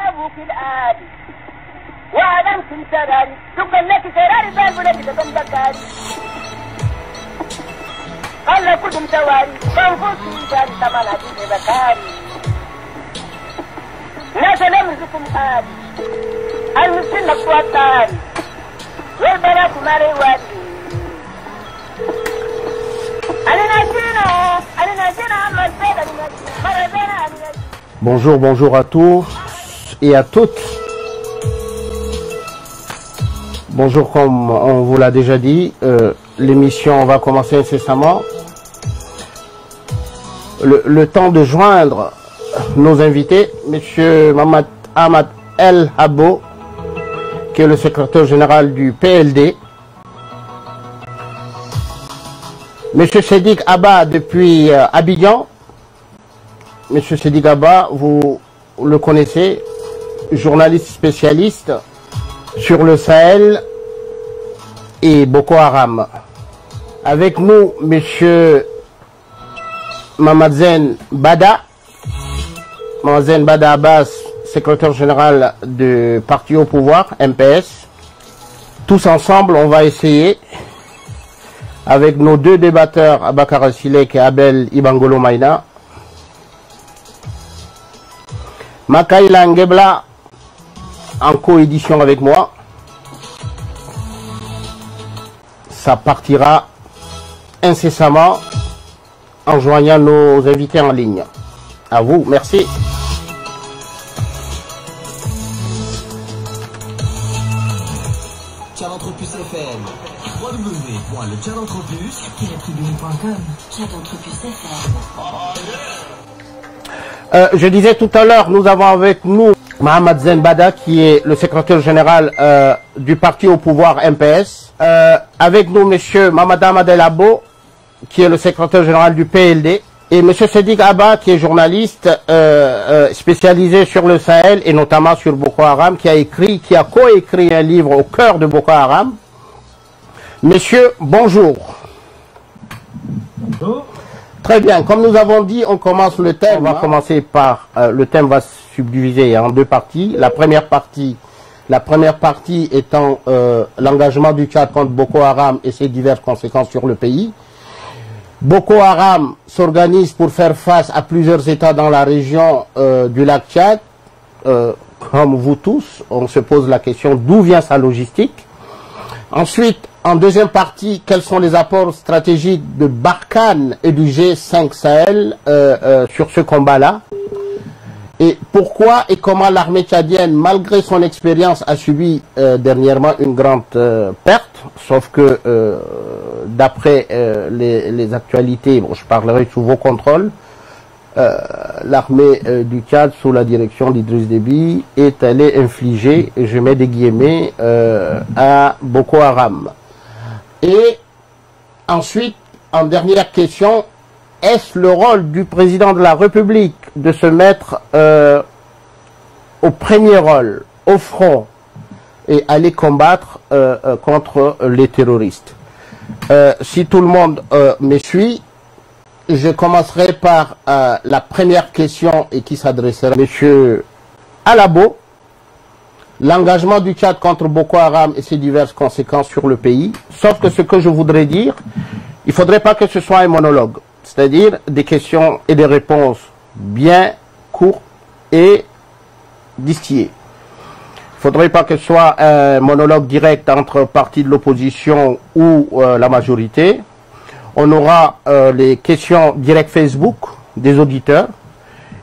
أبوك الآلي وعدم كنت غالي تقل لك سرار باب لك تقم بكاري قال لكم تواري فانفسي جاري تمال عجيب بكاري ناس نمزكم آلي المسلم نقوى التاري والبنات مالي وادي Bonjour, bonjour à tous et à toutes. Bonjour, comme on vous l'a déjà dit, l'émission va commencer incessamment. Le temps de joindre nos invités, Monsieur Mohamed Ahmad El Habbo, qui est le secrétaire général du PLD. Monsieur Sédik Abba depuis Abidjan. Monsieur Sédik Abba, vous le connaissez, journaliste spécialiste sur le Sahel et Boko Haram. Avec nous, Monsieur Mamazen Bada. Mamazen Bada Abbas, secrétaire général du parti au pouvoir, MPS. Tous ensemble, on va essayer, avec nos deux débatteurs, Abakar Silek et Abel Ibangolo Maïna, Makaïla Ngebla, en coédition avec moi. Ça partira incessamment en joignant nos invités en ligne. À vous, merci. Tchadentrepus FM, www.letchadentrepus.com. Tchadentrepus FM. Je disais tout à l'heure, nous avons avec nous Mohamed Zen Bada, qui est le secrétaire général du parti au pouvoir MPS. Avec nous, Monsieur Mohamed Ahmad El Habbo, qui est le secrétaire général du PLD. Et Monsieur Sédik Abba, qui est journaliste spécialisé sur le Sahel et notamment sur Boko Haram, qui a coécrit un livre au cœur de Boko Haram. Messieurs, bonjour. Bonjour. Très bien, comme nous avons dit, on commence le thème. On va commencer par, le thème va se subdiviser en deux parties. La première partie étant l'engagement du Tchad contre Boko Haram et ses diverses conséquences sur le pays. Boko Haram s'organise pour faire face à plusieurs États dans la région du lac Tchad. Comme vous tous, on se pose la question d'où vient sa logistique. Ensuite, en deuxième partie, quels sont les apports stratégiques de Barkhane et du G5 Sahel sur ce combat-là? Et pourquoi et comment l'armée tchadienne, malgré son expérience, a subi dernièrement une grande perte? Sauf que, d'après les actualités, bon, je parlerai sous vos contrôles, l'armée du Tchad, sous la direction d'Idriss Déby, est allée infliger, je mets des guillemets, à Boko Haram. Et ensuite, en dernière question, est-ce le rôle du président de la République de se mettre au premier rôle, au front, et aller combattre contre les terroristes? Si tout le monde me suit, je commencerai par la première question et qui s'adressera à M. Alabo. L'engagement du Tchad contre Boko Haram et ses diverses conséquences sur le pays. Sauf que ce que je voudrais dire, il ne faudrait pas que ce soit un monologue. C'est-à-dire des questions et des réponses bien courtes et distillées. Il ne faudrait pas que ce soit un monologue direct entre partis de l'opposition ou la majorité. On aura les questions directes Facebook des auditeurs.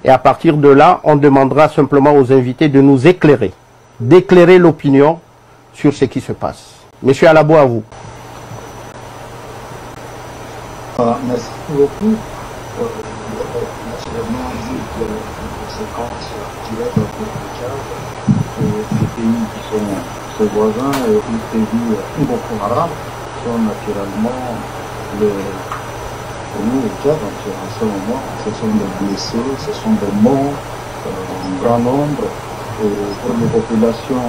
Et à partir de là, on demandera simplement aux invités de nous éclairer, d'éclairer l'opinion sur ce qui se passe. Monsieur Alabo, à vous. Merci beaucoup. Naturellement, vu que les conséquences directes pour le Tchad, ces pays qui sont ses voisins et y prévu Boko Haram sont naturellement pour nous, le Tchad, en ce moment, ce sont des blessés, ce sont des morts en grand nombre. Et pour les populations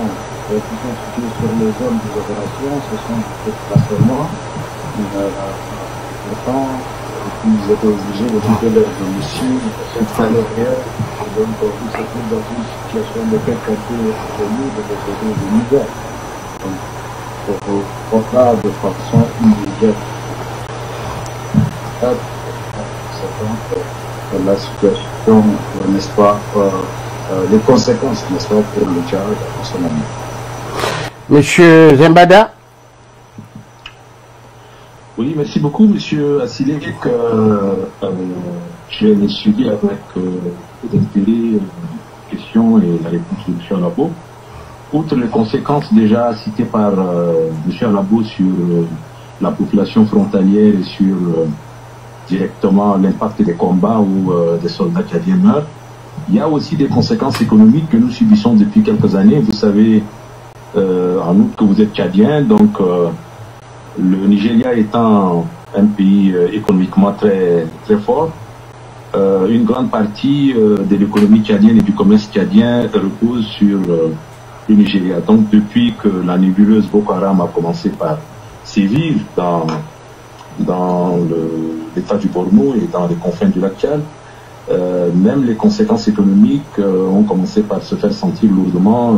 qui sont situées sur les zones des opérations, ce sont des déplacements. Pourtant, ils étaient obligés de quitter leur domicile à l'extérieur de Donc, il se trouve dans une situation de précarité absolue de côté du Niger. Donc, on a de façon immédiate. La situation, n'est-ce pas, les conséquences, n'est-ce pas, pour le Tchad en ce moment. Monsieur Zembada. Oui, merci beaucoup, Monsieur Assilé, que j'ai suivi avec intérêt la question et la réponse de M. Alabo. Outre les conséquences déjà citées par M. Alabo sur la population frontalière et sur directement l'impact des combats où des soldats tchadiens meurent, il y a aussi des conséquences économiques que nous subissons depuis quelques années. Vous savez, en outre, que vous êtes tchadien, donc le Nigeria étant un pays économiquement très, très fort, une grande partie de l'économie tchadienne et du commerce tchadien repose sur le Nigeria. Donc depuis que la nébuleuse Boko Haram a commencé par sévir dans l'état du Borno et dans les confins du lac Tchad, même les conséquences économiques ont commencé par se faire sentir lourdement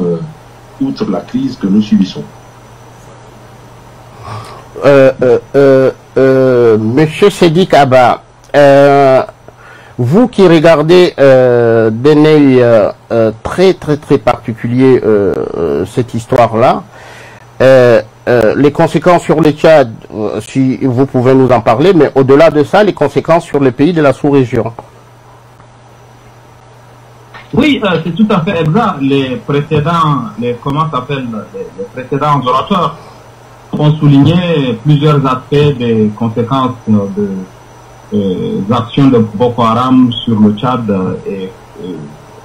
outre la crise que nous subissons. Monsieur Sédik Abba, vous qui regardez d'un œil très particulier cette histoire-là, les conséquences sur le Tchad, si vous pouvez nous en parler, mais au-delà de ça, les conséquences sur les pays de la sous-région. Oui, c'est tout à fait exact. Les précédents orateurs ont souligné plusieurs aspects des conséquences des actions de Boko Haram sur le Tchad et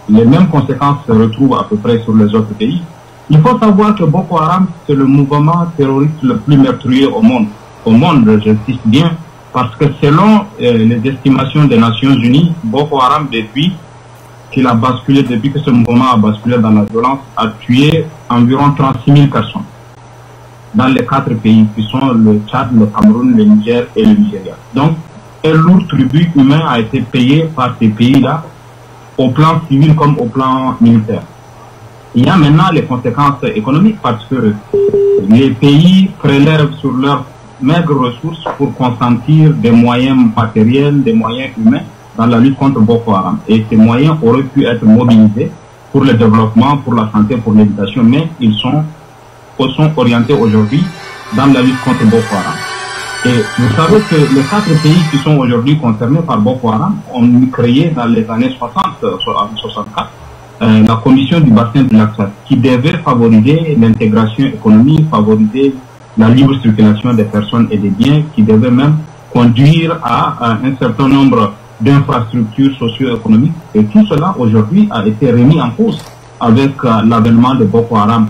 les mêmes conséquences se retrouvent à peu près sur les autres pays. Il faut savoir que Boko Haram, c'est le mouvement terroriste le plus meurtrier au monde. Au monde, j'insiste bien, parce que selon les estimations des Nations Unies, Boko Haram, depuis que ce mouvement a basculé dans la violence, a tué environ 36 000 personnes dans les 4 pays qui sont le Tchad, le Cameroun, le Niger et le Nigeria. Donc, un lourd tribut humain a été payé par ces pays-là, au plan civil comme au plan militaire. Il y a maintenant les conséquences économiques parce que les pays prélèvent sur leurs maigres ressources pour consentir des moyens matériels, des moyens humains dans la lutte contre Boko Haram. Et ces moyens auraient pu être mobilisés pour le développement, pour la santé, pour l'éducation, mais ils sont orientés aujourd'hui dans la lutte contre Boko Haram. Et vous savez que les 4 pays qui sont aujourd'hui concernés par Boko Haram ont créé dans les années 60-64 la commission du bassin du lac Tchad qui devait favoriser l'intégration économique, favoriser la libre circulation des personnes et des biens, qui devait même conduire à un certain nombre d'infrastructures socio-économiques. Et tout cela aujourd'hui a été remis en cause avec l'avènement de Boko Haram.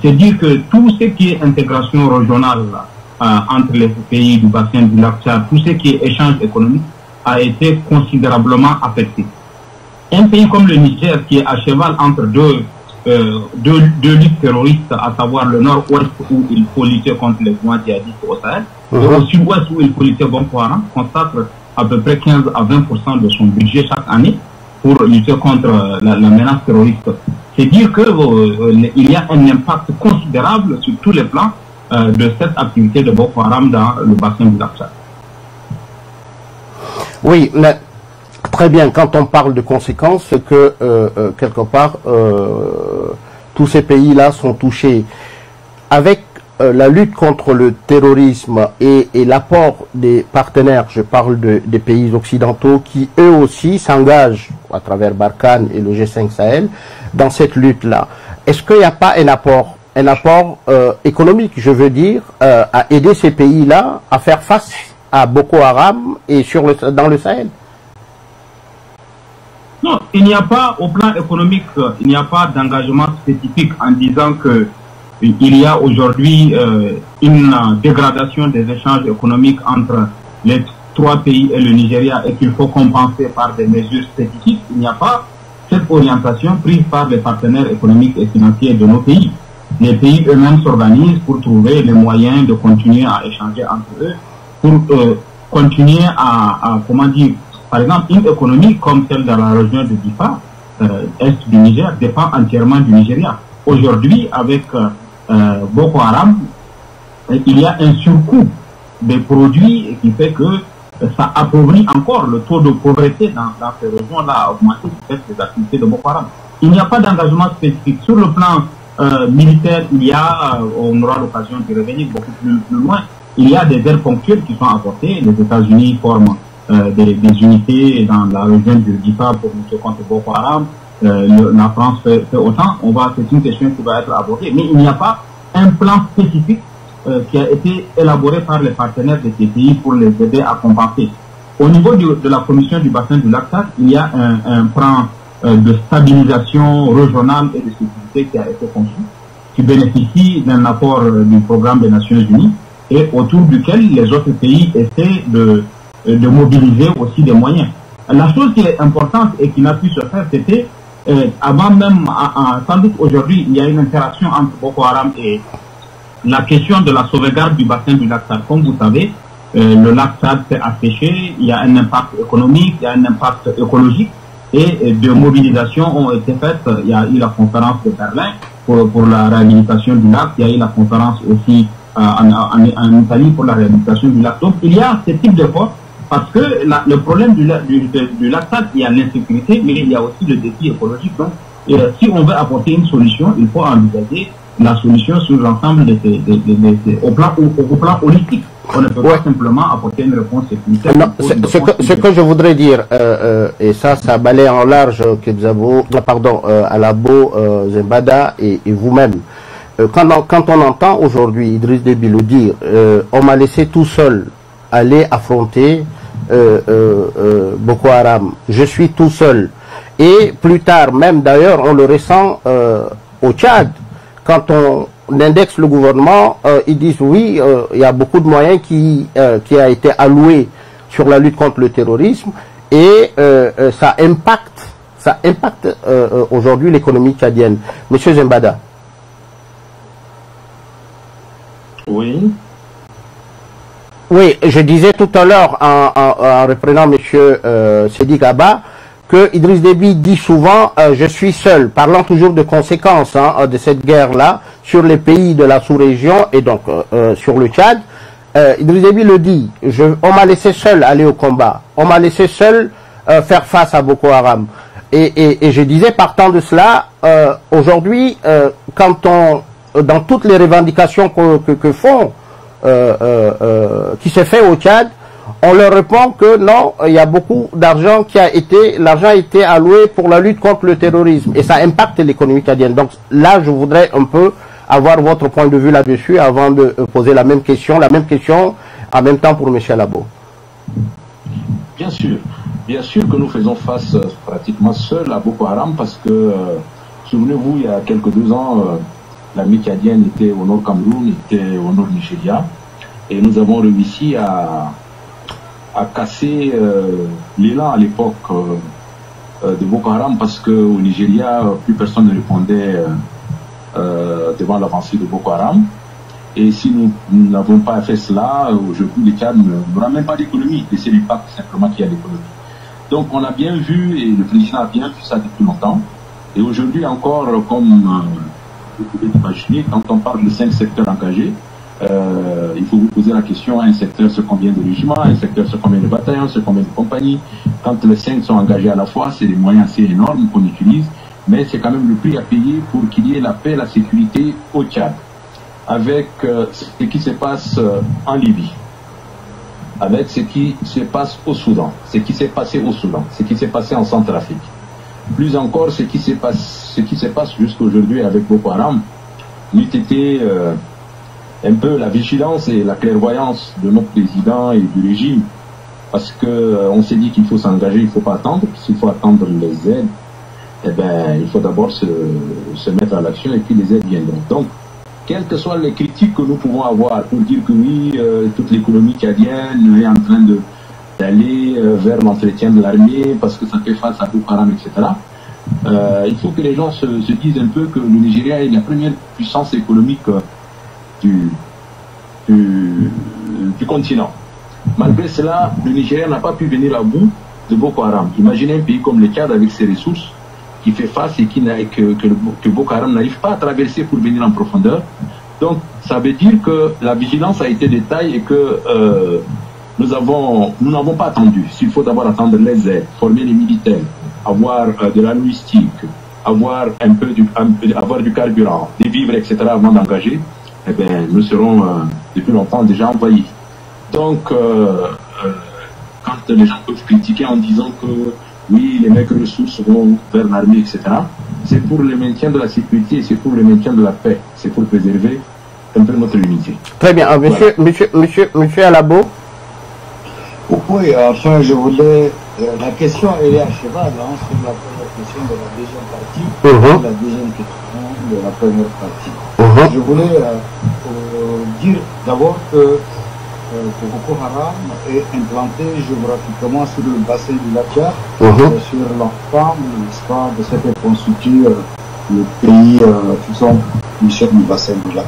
C'est dire que tout ce qui est intégration régionale entre les pays du bassin du lac Tchad, tout ce qui est échange économique a été considérablement affecté. Un pays comme le Niger, qui est à cheval entre deux luttes terroristes, à savoir le nord-ouest où il faut lutter contre les mouvements djihadistes au Sahel, et au sud-ouest où il faut lutter Boko Haram, consacre à peu près 15 à 20% de son budget chaque année pour lutter contre la menace terroriste. C'est dire qu'il y a un impact considérable sur tous les plans de cette activité de Boko Haram dans le bassin du lac Tchad. Oui, mais très bien, quand on parle de conséquences, c'est que quelque part, tous ces pays-là sont touchés. Avec la lutte contre le terrorisme et l'apport des partenaires, je parle des pays occidentaux qui eux aussi s'engagent à travers Barkhane et le G5 Sahel dans cette lutte-là. Est-ce qu'il n'y a pas un apport économique, je veux dire, à aider ces pays-là à faire face à Boko Haram et dans le Sahel? Non, il n'y a pas, au plan économique, il n'y a pas d'engagement spécifique en disant que il y a aujourd'hui une dégradation des échanges économiques entre les 3 pays et le Nigeria et qu'il faut compenser par des mesures spécifiques. Il n'y a pas cette orientation prise par les partenaires économiques et financiers de nos pays. Les pays eux-mêmes s'organisent pour trouver les moyens de continuer à échanger entre eux, pour continuer à comment dire, par exemple, une économie comme celle de la région de Difa est du Niger dépend entièrement du Nigeria. Aujourd'hui, avec Boko Haram, il y a un surcoût des produits qui fait que ça appauvrit encore le taux de pauvreté dans ces régions-là, a augmenté du fait des activités de Boko Haram. Il n'y a pas d'engagement spécifique. Sur le plan militaire, il y a, on aura l'occasion de revenir beaucoup plus loin, il y a des aides ponctuelles qui sont apportées. Les États-Unis forment des unités dans la région du Difa pour lutter contre Boko Haram. La France fait autant. C'est une question qui va être abordée. Mais il n'y a pas un plan spécifique qui a été élaboré par les partenaires de ces pays pour les aider à compenser. Au niveau de la commission du bassin du lac Tchad, il y a un plan de stabilisation régionale et de sécurité qui a été conçu, qui bénéficie d'un apport du programme des Nations Unies et autour duquel les autres pays essaient de mobiliser aussi des moyens. La chose qui est importante et qui n'a pu se faire, c'était avant même, sans doute aujourd'hui, il y a une interaction entre Boko Haram et la question de la sauvegarde du bassin du lac Tchad. Comme vous savez, le lac Tchad s'est asséché, il y a un impact économique, il y a un impact écologique, et de mobilisation ont été faites. Il y a eu la conférence de Berlin pour la réhabilitation du lac, il y a eu la conférence aussi en Italie pour la réhabilitation du lac. Donc il y a ce type d'effort, parce que le problème du lac Tchad, il y a l'insécurité, mais il y a aussi le défi écologique. Donc si on veut apporter une solution, il faut envisager la solution sur l'ensemble au plan holistique. On ne peut pas simplement apporter une réponse sécuritaire. Non, ce que je voudrais dire, et ça balaye en large Alabo, Zembada et vous-même. Quand on entend aujourd'hui Idriss Déby le dire, on m'a laissé tout seul aller affronter Boko Haram. Je suis tout seul. Et plus tard, même d'ailleurs, on le ressent au Tchad. Quand on indexe le gouvernement, ils disent oui, il y a beaucoup de moyens qui a été alloué sur la lutte contre le terrorisme et ça impacte aujourd'hui l'économie tchadienne. Monsieur Zembada. Oui. Oui, je disais tout à l'heure en reprenant monsieur Sedi Gaba que Idriss Déby dit souvent je suis seul, parlant toujours de conséquences de cette guerre-là sur les pays de la sous-région et donc sur le Tchad. Idriss Déby le dit, on m'a laissé seul aller au combat, on m'a laissé seul faire face à Boko Haram. Et je disais partant de cela, aujourd'hui, dans toutes les revendications que font, qui se fait au Tchad, on leur répond que non, il y a beaucoup d'argent l'argent a été alloué pour la lutte contre le terrorisme et ça impacte l'économie tchadienne. Donc là, je voudrais un peu avoir votre point de vue là-dessus avant de poser la même question en même temps pour M. Alabo. Bien sûr que nous faisons face pratiquement seuls à Boko Haram parce que, souvenez-vous, il y a quelques 2 ans, l'armée tchadienne était au nord Cameroun, était au nord Nigeria et nous avons réussi à casser l'élan à l'époque de Boko Haram parce qu'au Nigeria, plus personne ne répondait devant l'avancée de Boko Haram. Et si nous n'avons pas fait cela, aujourd'hui, le Tchad n'aura même pas d'économie. Et c'est l'impact simplement qu'il y a l'économie. Donc on a bien vu, et le président a bien vu ça depuis longtemps. Et aujourd'hui encore, comme vous pouvez imaginer, quand on parle de 5 secteurs engagés, il faut vous poser la question, un secteur c'est combien de régiments, un secteur c'est combien de bataillons, c'est combien de compagnies. Quand les 5 sont engagés à la fois, c'est des moyens assez énormes qu'on utilise, mais c'est quand même le prix à payer pour qu'il y ait la paix et la sécurité au Tchad. Avec ce qui se passe en Libye, avec ce qui se passe au Soudan, ce qui s'est passé au Soudan, ce qui s'est passé en Centrafrique. Plus encore, ce qui se passe jusqu'aujourd'hui avec Boko Haram, n'eût été un peu la vigilance et la clairvoyance de notre président et du régime, parce que on s'est dit qu'il faut s'engager, il ne faut pas attendre. S'il faut attendre les aides, eh ben, il faut d'abord se mettre à l'action et puis les aides viendront. Donc, quelles que soient les critiques que nous pouvons avoir pour dire que oui, toute l'économie tchadienne est en train d'aller vers l'entretien de l'armée parce que ça fait face à Boko Haram, etc. Il faut que les gens se disent un peu que le Nigeria est la première puissance économique du continent. Malgré cela, le Nigeria n'a pas pu venir à bout de Boko Haram. Imaginez un pays comme le Tchad avec ses ressources, qui fait face et que Boko Haram n'arrive pas à traverser pour venir en profondeur. Donc, ça veut dire que la vigilance a été de taille et que nous n'avons pas attendu. S'il faut d'abord attendre les aides, former les militaires, avoir de la logistique, avoir avoir du carburant, des vivres, etc. avant d'engager, eh bien, nous serons depuis longtemps déjà envahis. Donc, quand les gens peuvent critiquer en disant que oui, les maigres ressources vont vers l'armée, etc., c'est pour le maintien de la sécurité et c'est pour le maintien de la paix. C'est pour préserver un peu notre unité. Très bien. Monsieur Alabo. Oui, enfin, je voulais... la question, elle est à cheval sur la première question de la deuxième partie, la deuxième question de la première partie. Je voulais dire d'abord que Boko Haram est implanté géographiquement sur le bassin du lac Tchad, sur l'ensemble, n'est-ce pas, de ce que constitue le pays qui sont issus du bassin du lac.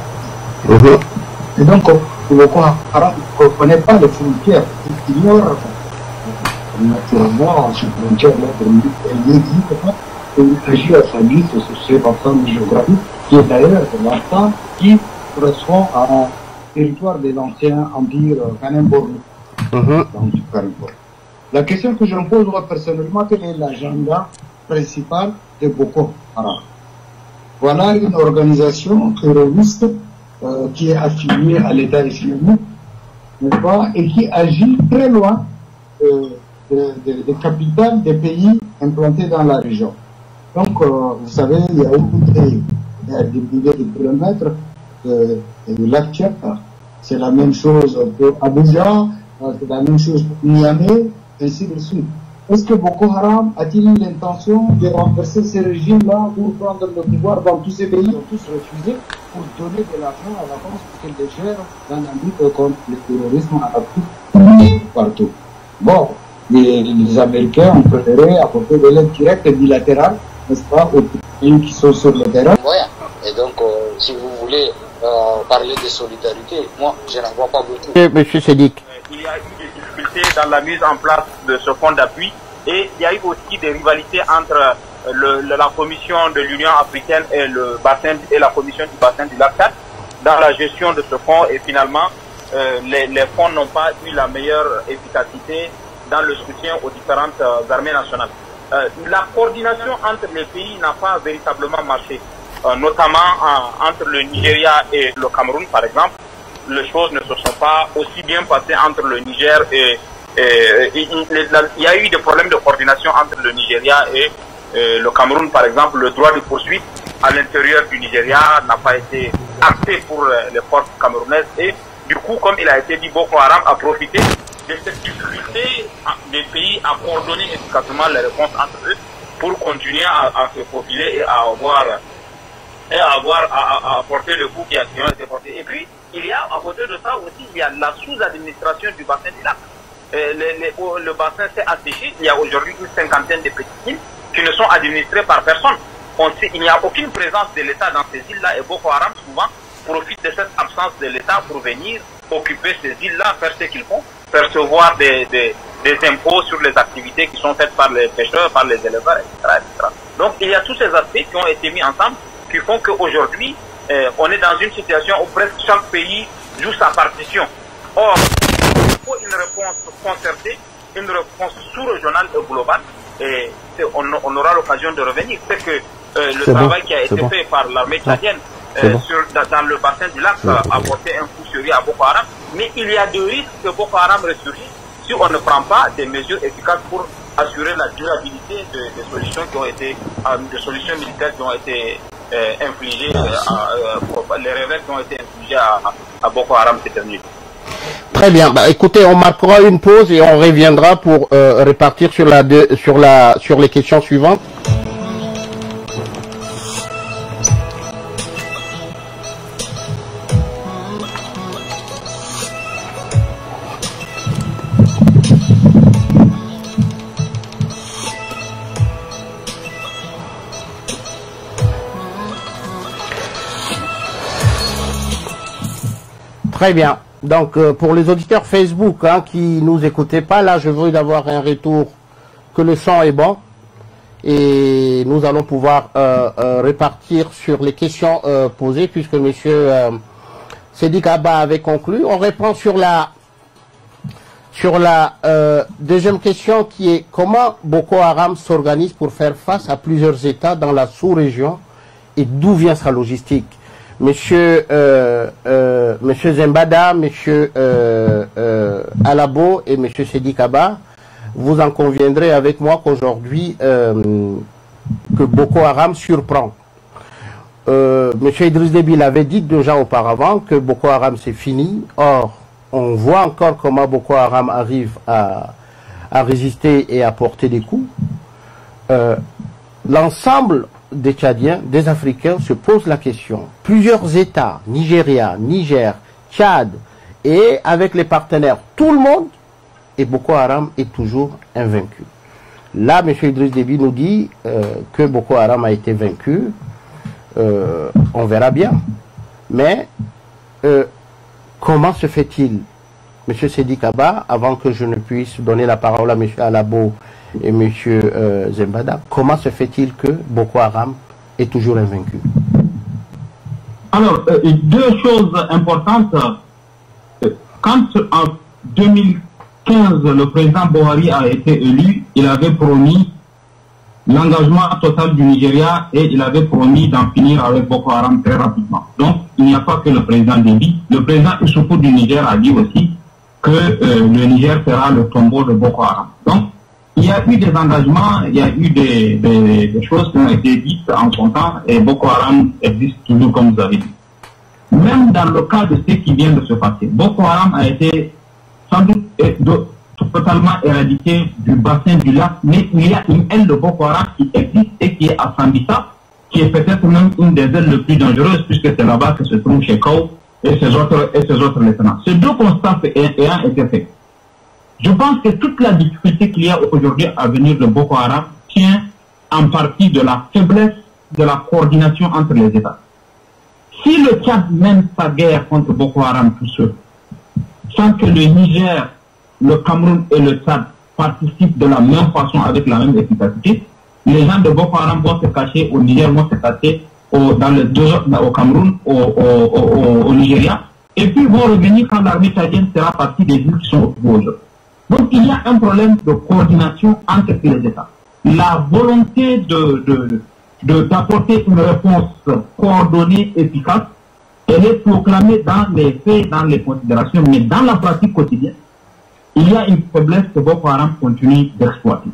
Et donc, Boko Haram ne connaît pas les frontières, il ignore naturellement ces frontières, il n'existe pas, et il agit à sa guise sur cet ensemble géographique, qui est d'ailleurs l'ensemble qui correspond à un territoire de l'ancien empire Kanem-Borno. La question que je me pose moi personnellement, quel est l'agenda principal de Boko Haram? Voilà une organisation terroriste qui est affiliée à l'État islamique, n'est-ce pas, et qui agit très loin des capitales des pays implantés dans la région. Donc, vous savez, il y a des milliers de kilomètres du lac Tchad. C'est la même chose pour Abidjan, c'est la même chose pour Niamey, ainsi de suite. Est-ce que Boko Haram a-t-il l'intention de renverser ces régimes-là pour prendre le pouvoir dans tous ces pays? Ils ont tous refusé pour donner de l'argent à la France pour qu'elle les gère dans la lutte contre le terrorisme en Afrique, partout. Bon, les Américains ont préféré apporter de l'aide directe et bilatérale, n'est-ce pas, aux pays qui sont sur le terrain. Voilà. Et donc, si vous voulez parler de solidarité, moi, je n'en vois pas beaucoup. Monsieur Sédic. Il y a eu des difficultés dans la mise en place de ce fonds d'appui et il y a eu aussi des rivalités entre la commission de l'Union africaine et la commission du bassin du lac Tchad dans la gestion de ce fonds, et finalement les fonds n'ont pas eu la meilleure efficacité dans le soutien aux différentes armées nationales. La coordination entre les pays n'a pas véritablement marché, notamment entre le Nigeria et le Cameroun par exemple. Les choses ne se sont pas aussi bien passées entre le Niger et il y a eu des problèmes de coordination entre le Nigeria et le Cameroun par exemple. Le droit de poursuite à l'intérieur du Nigeria n'a pas été acté pour les forces camerounaises et du coup, comme il a été dit, Boko Haram a profité de cette difficulté des pays à coordonner efficacement les réponses entre eux pour continuer à se profiler et à apporter le coup qui a été porté. Et puis, il y a, à côté de ça aussi, il y a la sous-administration du bassin du lac. Le bassin s'est asséché. Il y a aujourd'hui une cinquantaine de petites îles qui ne sont administrées par personne. Il n'y a aucune présence de l'État dans ces îles-là et Boko Haram souvent profite de cette absence de l'État pour venir occuper ces îles-là, faire ce qu'ils font, percevoir des impôts sur les activités qui sont faites par les pêcheurs, par les éleveurs, etc., etc. Donc il y a tous ces aspects qui ont été mis ensemble qui font qu'aujourd'hui, on est dans une situation où presque chaque pays joue sa partition. Or, il faut une réponse concertée, une réponse sous-régionale et globale, et on aura l'occasion de revenir. C'est que le travail qui a été fait par l'armée tchadienne dans le bassin du lac a porté un coup sérieux à Boko Haram, mais il y a des risques que Boko Haram ressurgisse si on ne prend pas des mesures efficaces pour assurer la durabilité des solutions qui ont été, des solutions militaires qui ont été infligées, les revers qui ont été infligés à Boko Haram ces derniers jours. Très bien. Bah, écoutez, on marquera une pause et on reviendra pour repartir sur les questions suivantes. Très bien. Donc, pour les auditeurs Facebook qui nous écoutaient pas, là, je veux d'avoir un retour que le son est bon. et nous allons pouvoir répartir sur les questions posées puisque monsieur Sedi Kaba avait conclu. On répond sur la deuxième question qui est comment Boko Haram s'organise pour faire face à plusieurs États dans la sous-région et d'où vient sa logistique. Monsieur Zembada, monsieur Alabo et monsieur Sedi Kaba, vous en conviendrez avec moi qu'aujourd'hui que Boko Haram surprend. Monsieur Idriss Déby l'avait dit déjà auparavant que Boko Haram c'est fini. Or, on voit encore comment Boko Haram arrive à résister et à porter des coups. L'ensemble des Tchadiens, des Africains se posent la question. Plusieurs États, Nigeria, Niger, Tchad, et avec les partenaires, tout le monde, et Boko Haram est toujours invaincu. Là, M. Idriss Déby nous dit que Boko Haram a été vaincu. On verra bien. Mais comment se fait-il, M. Sedi Kaba, avant que je ne puisse donner la parole à M. Alabo et M. Zembada, comment se fait-il que Boko Haram est toujours invaincu? Alors, deux choses importantes. Quand en 2015, le président Buhari a été élu, il avait promis l'engagement total du Nigeria et il avait promis d'en finir avec Boko Haram très rapidement. Donc, il n'y a pas que le président Déby. Le président Issoufou du Niger a dit aussi que le Niger sera le tombeau de Boko Haram. Donc, il y a eu des engagements, il y a eu des choses qui ont été dites en son temps et Boko Haram existe toujours comme vous avez dit. Même dans le cas de ce qui vient de se passer, Boko Haram a été sans doute totalement éradiqué du bassin du lac, mais il y a une aile de Boko Haram qui existe et qui est à Sambisa, qui est peut-être même une des ailes les plus dangereuses puisque c'est là-bas que se trouve Chekou et ses autres lieutenants. Ces deux constats ayant été faits, je pense que toute la difficulté qu'il y a aujourd'hui à venir de Boko Haram tient en partie de la faiblesse de la coordination entre les États. Si le Tchad mène sa guerre contre Boko Haram tout seul, sans que le Niger, le Cameroun et le Tchad participent de la même façon avec la même efficacité, les gens de Boko Haram vont se cacher au Niger, vont se cacher au Cameroun, au Nigeria, et puis vont revenir quand l'armée tchadienne sera partie des villes qui sont occupées aujourd'hui. Donc il y a un problème de coordination entre les États. La volonté d'apporter une réponse coordonnée, efficace, elle est proclamée dans les faits, dans les considérations, mais dans la pratique quotidienne, il y a une faiblesse que Boko Haram continue d'exploiter.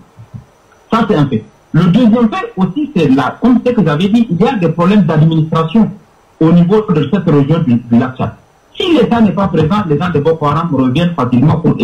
Ça, c'est un fait. Le deuxième fait aussi, c'est là, comme ce que j'avais dit, il y a des problèmes d'administration au niveau de cette région du lac Tchad. Si l'État n'est pas présent, les gens de Boko Haram reviennent facilement pour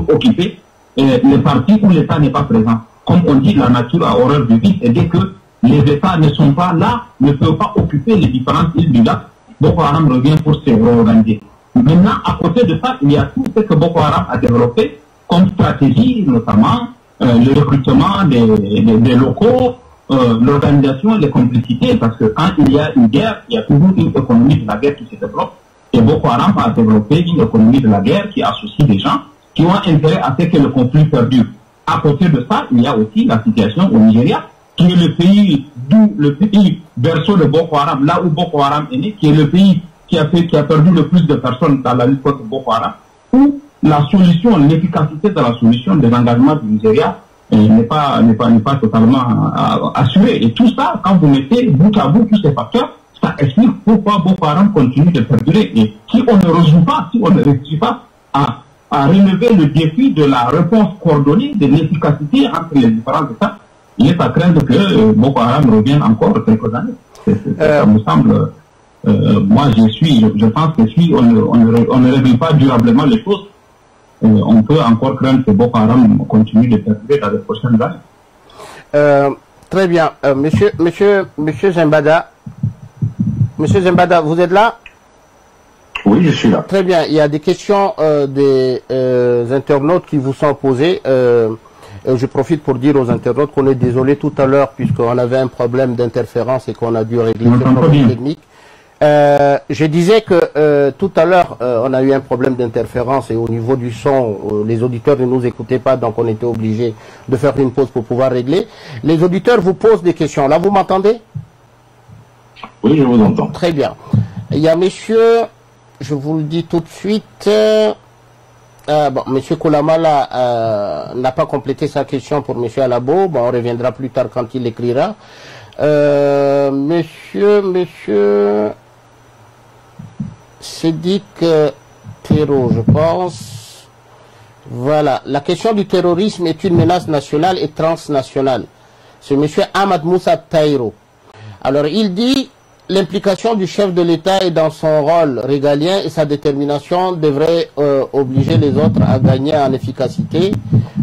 occuper les parties où l'État n'est pas présent. Comme on dit, la nature a horreur du vide, et dès que les États ne sont pas là, ne peuvent pas occuper les différentes îles du lac, Boko Haram revient pour se réorganiser. Maintenant, à côté de ça, il y a tout ce que Boko Haram a développé comme stratégie, notamment le recrutement des locaux, l'organisation, les complicités, parce que quand il y a une guerre, il y a toujours une économie de la guerre qui se développe. Et Boko Haram a développé une économie de la guerre qui associe des gens qui ont intérêt à ce que le conflit perdure. À côté de ça, il y a aussi la situation au Nigeria, qui est le pays berceau de Boko Haram, là où Boko Haram est né, qui est le pays qui a perdu le plus de personnes dans la lutte contre Boko Haram, où la solution, l'efficacité de la solution des engagements du Nigeria n'est pas totalement assurée. Et tout ça, quand vous mettez bout à bout tous ces facteurs, ça explique pourquoi Boko Haram continue de perdurer. Et si on ne réussit pas à relever le défi de la réponse coordonnée, de l'efficacité entre les différents États, il est à craindre que Boko Haram revienne encore quelques années. Ça me semble... moi, je pense que si on ne règle pas durablement les choses, on peut encore craindre que Boko Haram continue de perdurer dans les prochaines années. Très bien. Monsieur Zembada, vous êtes là? Oui, je suis là. Très bien. Il y a des questions des internautes qui vous sont posées. Je profite pour dire aux internautes qu'on est désolé tout à l'heure puisqu'on avait un problème d'interférence et qu'on a dû régler ce problème technique. Je disais que tout à l'heure, on a eu un problème d'interférence et au niveau du son, les auditeurs ne nous écoutaient pas, donc on était obligé de faire une pause pour pouvoir régler. Les auditeurs vous posent des questions. Là, vous m'entendez? Oui, je vous entends. Très bien. Il y a monsieur, je vous le dis tout de suite, bon, monsieur Koulamala n'a pas complété sa question pour monsieur Alabo. Bon, on reviendra plus tard quand il l'écrira. Monsieur Sédic Théro, je pense. Voilà. La question du terrorisme est une menace nationale et transnationale. C'est monsieur Ahmad Moussa Taïro. Alors, il dit l'implication du chef de l'État est dans son rôle régalien et sa détermination devrait obliger les autres à gagner en efficacité.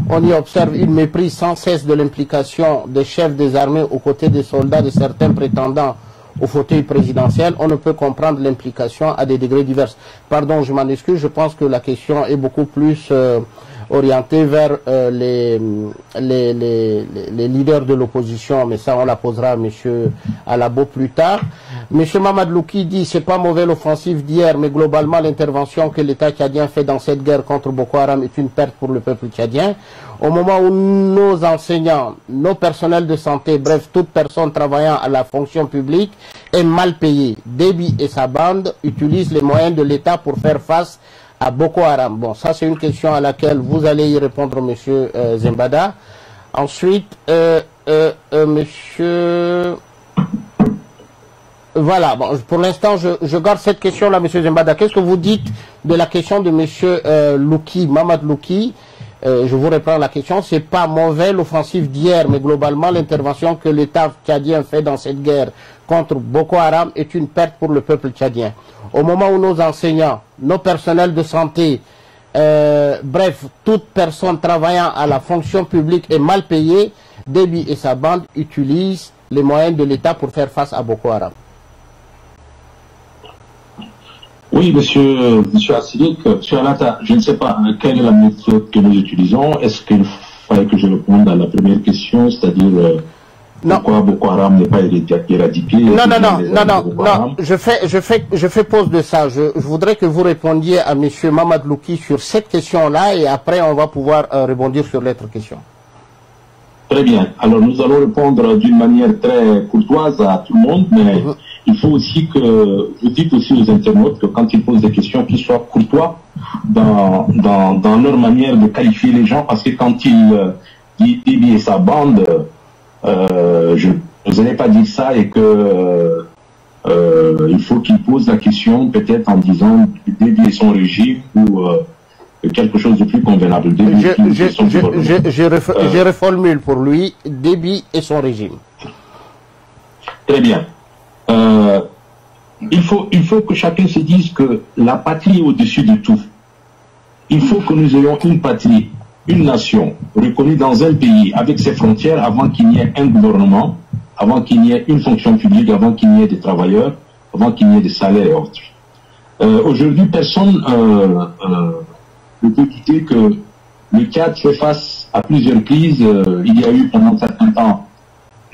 On y observe une méprise sans cesse de l'implication des chefs des armées aux côtés des soldats de certains prétendants au fauteuil présidentiel. On ne peut comprendre l'implication à des degrés divers. Pardon, je m'en excuse, je pense que la question est beaucoup plus orientée vers les leaders de l'opposition, mais ça on la posera à M. Alabo plus tard. M. Mamad Louki dit c'est pas mauvais l'offensive d'hier, mais globalement l'intervention que l'État tchadien fait dans cette guerre contre Boko Haram est une perte pour le peuple tchadien. Au moment où nos enseignants, nos personnels de santé, bref, toute personne travaillant à la fonction publique est mal payée. Déby et sa bande utilisent les moyens de l'État pour faire face à Boko Haram. Bon, ça c'est une question à laquelle vous allez y répondre, monsieur Zembada. Ensuite, monsieur... Voilà, bon, pour l'instant, je garde cette question-là, monsieur Zembada. Qu'est-ce que vous dites de la question de monsieur Louki, Mamad Louki? Je vous reprends la question. C'est pas mauvais l'offensive d'hier, mais globalement, l'intervention que l'État tchadien fait dans cette guerre contre Boko Haram est une perte pour le peuple tchadien. Au moment où nos enseignants, nos personnels de santé, bref, toute personne travaillant à la fonction publique est mal payée, Déby et sa bande utilisent les moyens de l'État pour faire face à Boko Haram. Oui, monsieur Assidik, monsieur Alata, je ne sais pas quelle est la méthode que nous utilisons. Est-ce qu'il fallait que je réponde à la première question, c'est-à-dire pourquoi Boko Haram n'est pas éradiqué? Non. Je fais pause de ça. Je voudrais que vous répondiez à monsieur Mamad Louki sur cette question-là et après on va pouvoir rebondir sur l'autre question. Très bien. Alors nous allons répondre d'une manière très courtoise à tout le monde, mais il faut aussi que vous dites aussi aux internautes que quand ils posent des questions, qu'ils soient courtois dans leur manière de qualifier les gens, parce que quand ils disent Déby et sa bande, je n'allais pas dire ça et que il faut qu'ils posent la question peut-être en disant Déby et son régime ou quelque chose de plus convenable. Je reformule pour lui, Déby et son régime. Très bien. Il faut que chacun se dise que la patrie est au-dessus de tout. Il faut que nous ayons une patrie, une nation reconnue dans un pays avec ses frontières avant qu'il n'y ait un gouvernement, avant qu'il n'y ait une fonction publique, avant qu'il n'y ait des travailleurs, avant qu'il n'y ait des salaires et autres. Aujourd'hui, personne ne peut douter que le Tchad fait face à plusieurs crises. Il y a eu pendant certains temps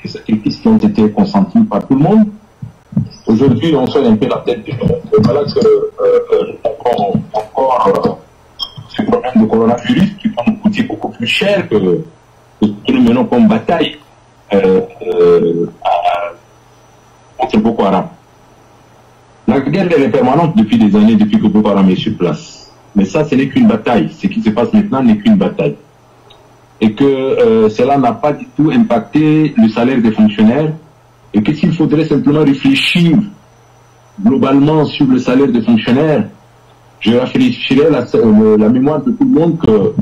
des sacrifices qui ont été consentis par tout le monde. Aujourd'hui, on sort un peu la tête du monde. Voilà que nous avons encore ce problème de coronavirus qui va nous coûter beaucoup plus cher que nous menons comme bataille contre Boko Haram. La guerre elle est permanente depuis des années, depuis que Boko Haram est sur place. Mais ça, ce n'est qu'une bataille. Ce qui se passe maintenant n'est qu'une bataille. Et que cela n'a pas du tout impacté le salaire des fonctionnaires. Et que s'il faudrait simplement réfléchir globalement sur le salaire des fonctionnaires, je rafraîchirais la mémoire de tout le monde que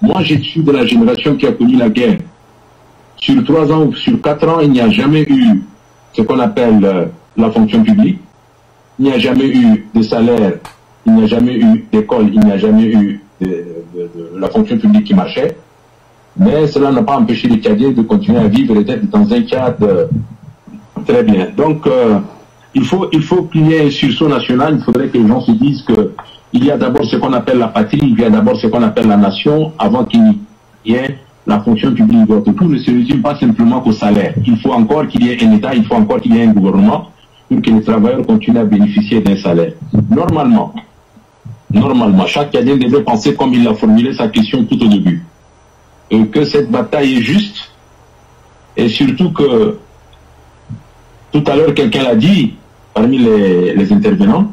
moi, je suis de la génération qui a connu la guerre. Sur 3 ans ou sur 4 ans, il n'y a jamais eu ce qu'on appelle la fonction publique. Il n'y a jamais eu de salaire, il n'y a jamais eu d'école, il n'y a jamais eu de la fonction publique qui marchait. Mais cela n'a pas empêché les Tchadiens de continuer à vivre et d'être dans un Tchad très bien. Donc, il faut qu'il y ait un sursaut national. Il faudrait que les gens se disent qu'il y a d'abord ce qu'on appelle la patrie, il y a d'abord ce qu'on appelle la nation, avant qu'il y ait la fonction publique. Donc, tout ne se résume pas simplement qu'au salaire. Il faut encore qu'il y ait un État, il faut encore qu'il y ait un gouvernement, pour que les travailleurs continuent à bénéficier d'un salaire. Normalement, chaque Cadien devrait penser comme il a formulé sa question tout au début. Que cette bataille est juste, et surtout que, tout à l'heure, quelqu'un l'a dit, parmi les intervenants,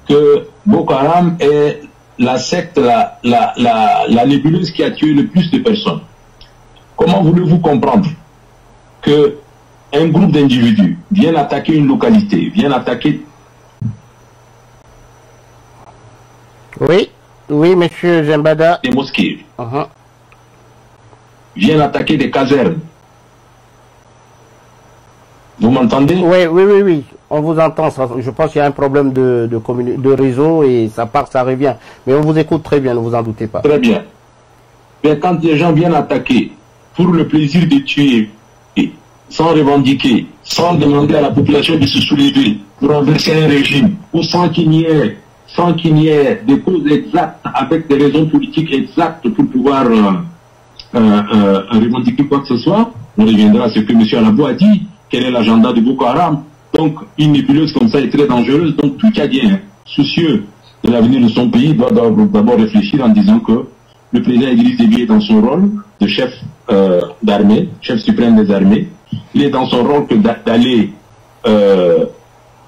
que Boko Haram est la secte, la nébuleuse qui a tué le plus de personnes. Comment voulez-vous comprendre que un groupe d'individus vient attaquer une localité, vient attaquer... Oui, monsieur Zembada. Des mosquées, vient attaquer des casernes. Vous m'entendez? Oui. On vous entend. Je pense qu'il y a un problème de réseau et ça part, ça revient. Mais on vous écoute très bien, ne vous en doutez pas. Très bien. Mais quand des gens viennent attaquer pour le plaisir de tuer, sans revendiquer, sans demander à la population de se soulever pour renverser un régime, ou sans qu'il n'y ait des causes exactes avec des raisons politiques exactes pour pouvoir revendiquer quoi que ce soit, on reviendra à ce que M. Alabo a dit, quel est l'agenda de Boko Haram. Donc, une nébuleuse comme ça est très dangereuse. Donc, tout Cadien soucieux de l'avenir de son pays doit d'abord réfléchir en disant que le président Idriss Déby est dans son rôle de chef d'armée, chef suprême des armées. Il est dans son rôle que d'aller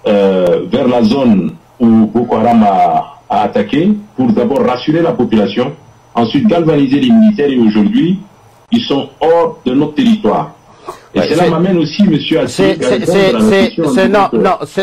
vers la zone où Boko Haram a attaqué pour d'abord rassurer la population, ensuite galvaniser les militaires et aujourd'hui, ils sont hors de notre territoire. Et cela m'amène aussi, monsieur Assis,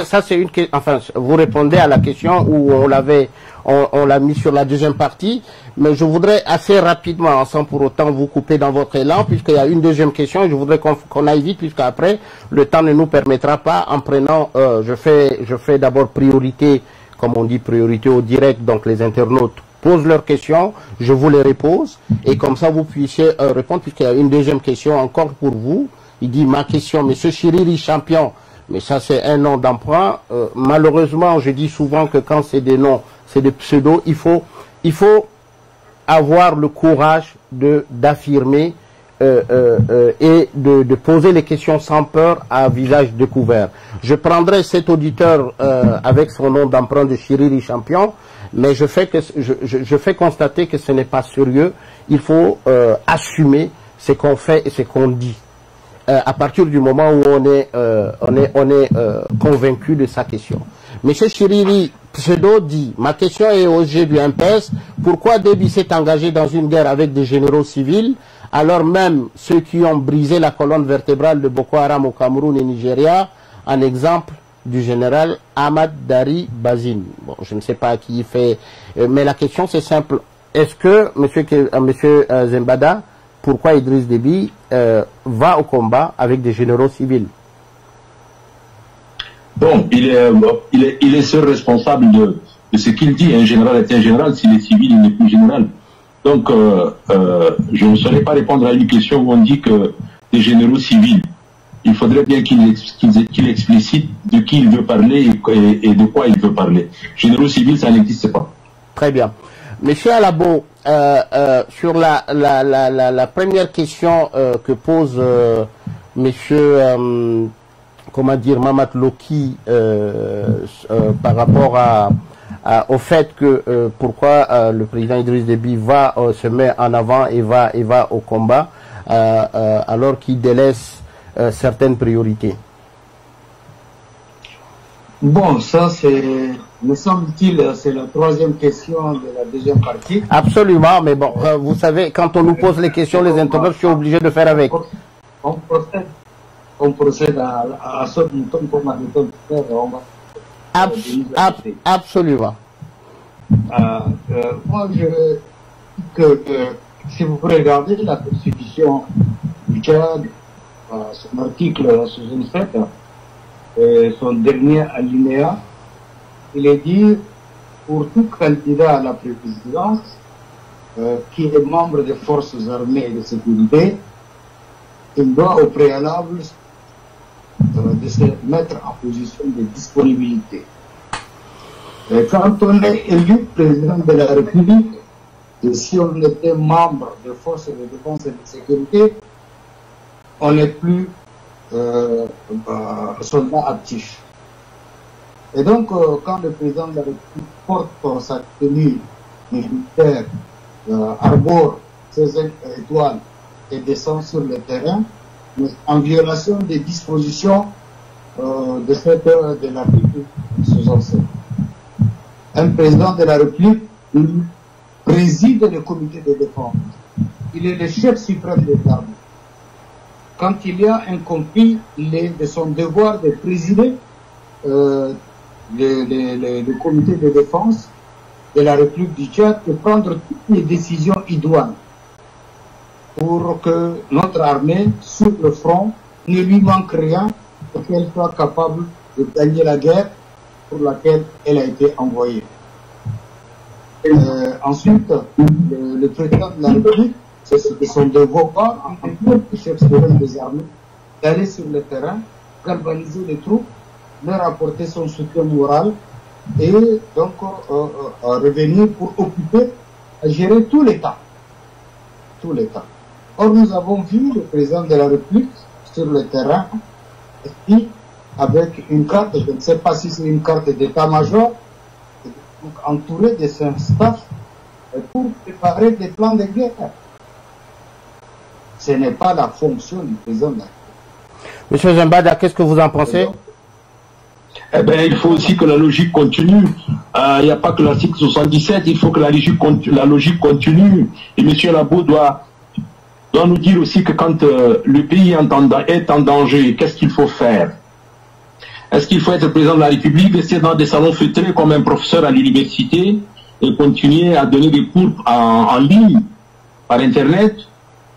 ça c'est une question. Enfin, vous répondez à la question où on l'a mis sur la deuxième partie, mais je voudrais assez rapidement, sans pour autant vous couper dans votre élan, puisqu'il y a une deuxième question, je voudrais qu'on aille vite, puisqu'après, le temps ne nous permettra pas, en prenant, je fais d'abord priorité, comme on dit, priorité au direct, donc les internautes posent leurs questions, je vous les repose, et comme ça vous puissiez répondre, puisqu'il y a une deuxième question encore pour vous. Il dit, ma question, monsieur Chiriri Champion, mais ça c'est un nom d'emprunt. Malheureusement, je dis souvent que quand c'est des noms, c'est des pseudos, il faut avoir le courage d'affirmer et de poser les questions sans peur à visage découvert. Je prendrai cet auditeur avec son nom d'emprunt de Chiriri Champion, mais je fais constater que ce n'est pas sérieux. Il faut assumer ce qu'on fait et ce qu'on dit. À partir du moment où on est convaincu de sa question. Monsieur Chiriri Pseudo dit, ma question est au sujet du MPS, pourquoi Déby s'est engagé dans une guerre avec des généraux civils, alors même ceux qui ont brisé la colonne vertébrale de Boko Haram au Cameroun et Nigeria, en exemple du général Ahmad Dari Bazine. Bon, je ne sais pas qui il fait, mais la question c'est simple. Est-ce que, monsieur Zembada, pourquoi Idriss Déby va au combat avec des généraux civils? Bon, il est seul responsable de ce qu'il dit. Un général est un général, s'il est civil, il n'est plus général. Donc, je ne saurais pas répondre à une question où on dit que des généraux civils, il faudrait bien qu'il explicite de qui il veut parler et de quoi il veut parler. Généraux civils, ça n'existe pas. Très bien. Monsieur Alabo, sur la première question que pose monsieur comment dire, Mamad Loki par rapport au fait que pourquoi le président Idriss Déby se met en avant et va au combat alors qu'il délaisse certaines priorités. Bon, ça c'est, me semble-t-il, c'est la troisième question de la deuxième partie. Absolument, mais bon, vous savez, quand on nous pose les questions, les internautes, je suis obligé de faire avec. On procède à ce bouton comme à bouton de faire. Absolument. Moi, je dis que si vous regardez la Constitution du Tchad, son article 67, son dernier alinéa, il est dit pour tout candidat à la présidence qui est membre des forces armées et de sécurité, il doit au préalable de se mettre en position de disponibilité. Et quand on est élu président de la République, et si on était membre des forces de défense et de sécurité, on n'est plus soldat actif. Et donc, quand le président de la République porte sa tenue militaire, arbore ses étoiles et descend sur le terrain, en violation des dispositions de l'article 67. Un président de la République préside le comité de défense. Il est le chef suprême des armées. Quand il y a un conflit, il est de son devoir de présider le comité de défense de la République du Tchad et prendre toutes les décisions idoines pour que notre armée, sur le front, ne lui manque rien et qu'elle soit capable de gagner la guerre pour laquelle elle a été envoyée. Ensuite, le président de la République, c'est son devoir, en tant que chef suprême des armées, d'aller sur le terrain, galvaniser les troupes, leur apporter son soutien moral et donc revenir pour occuper, gérer tout l'État. Tout l'État. Or, nous avons vu le président de la République sur le terrain, avec une carte, je ne sais pas si c'est une carte d'état-major, entouré de son staff pour préparer des plans de guerre. Ce n'est pas la fonction du président de la République. Monsieur Zembada, qu'est-ce que vous en pensez? Eh bien, il faut aussi que la logique continue. Il n'y a pas que l'article 77, il faut que la logique continue. Et M. Labo doit nous dire aussi que quand le pays est en danger, qu'est-ce qu'il faut faire? Est-ce qu'il faut être président de la République, rester dans des salons feutrés comme un professeur à l'université et continuer à donner des cours en ligne, par Internet,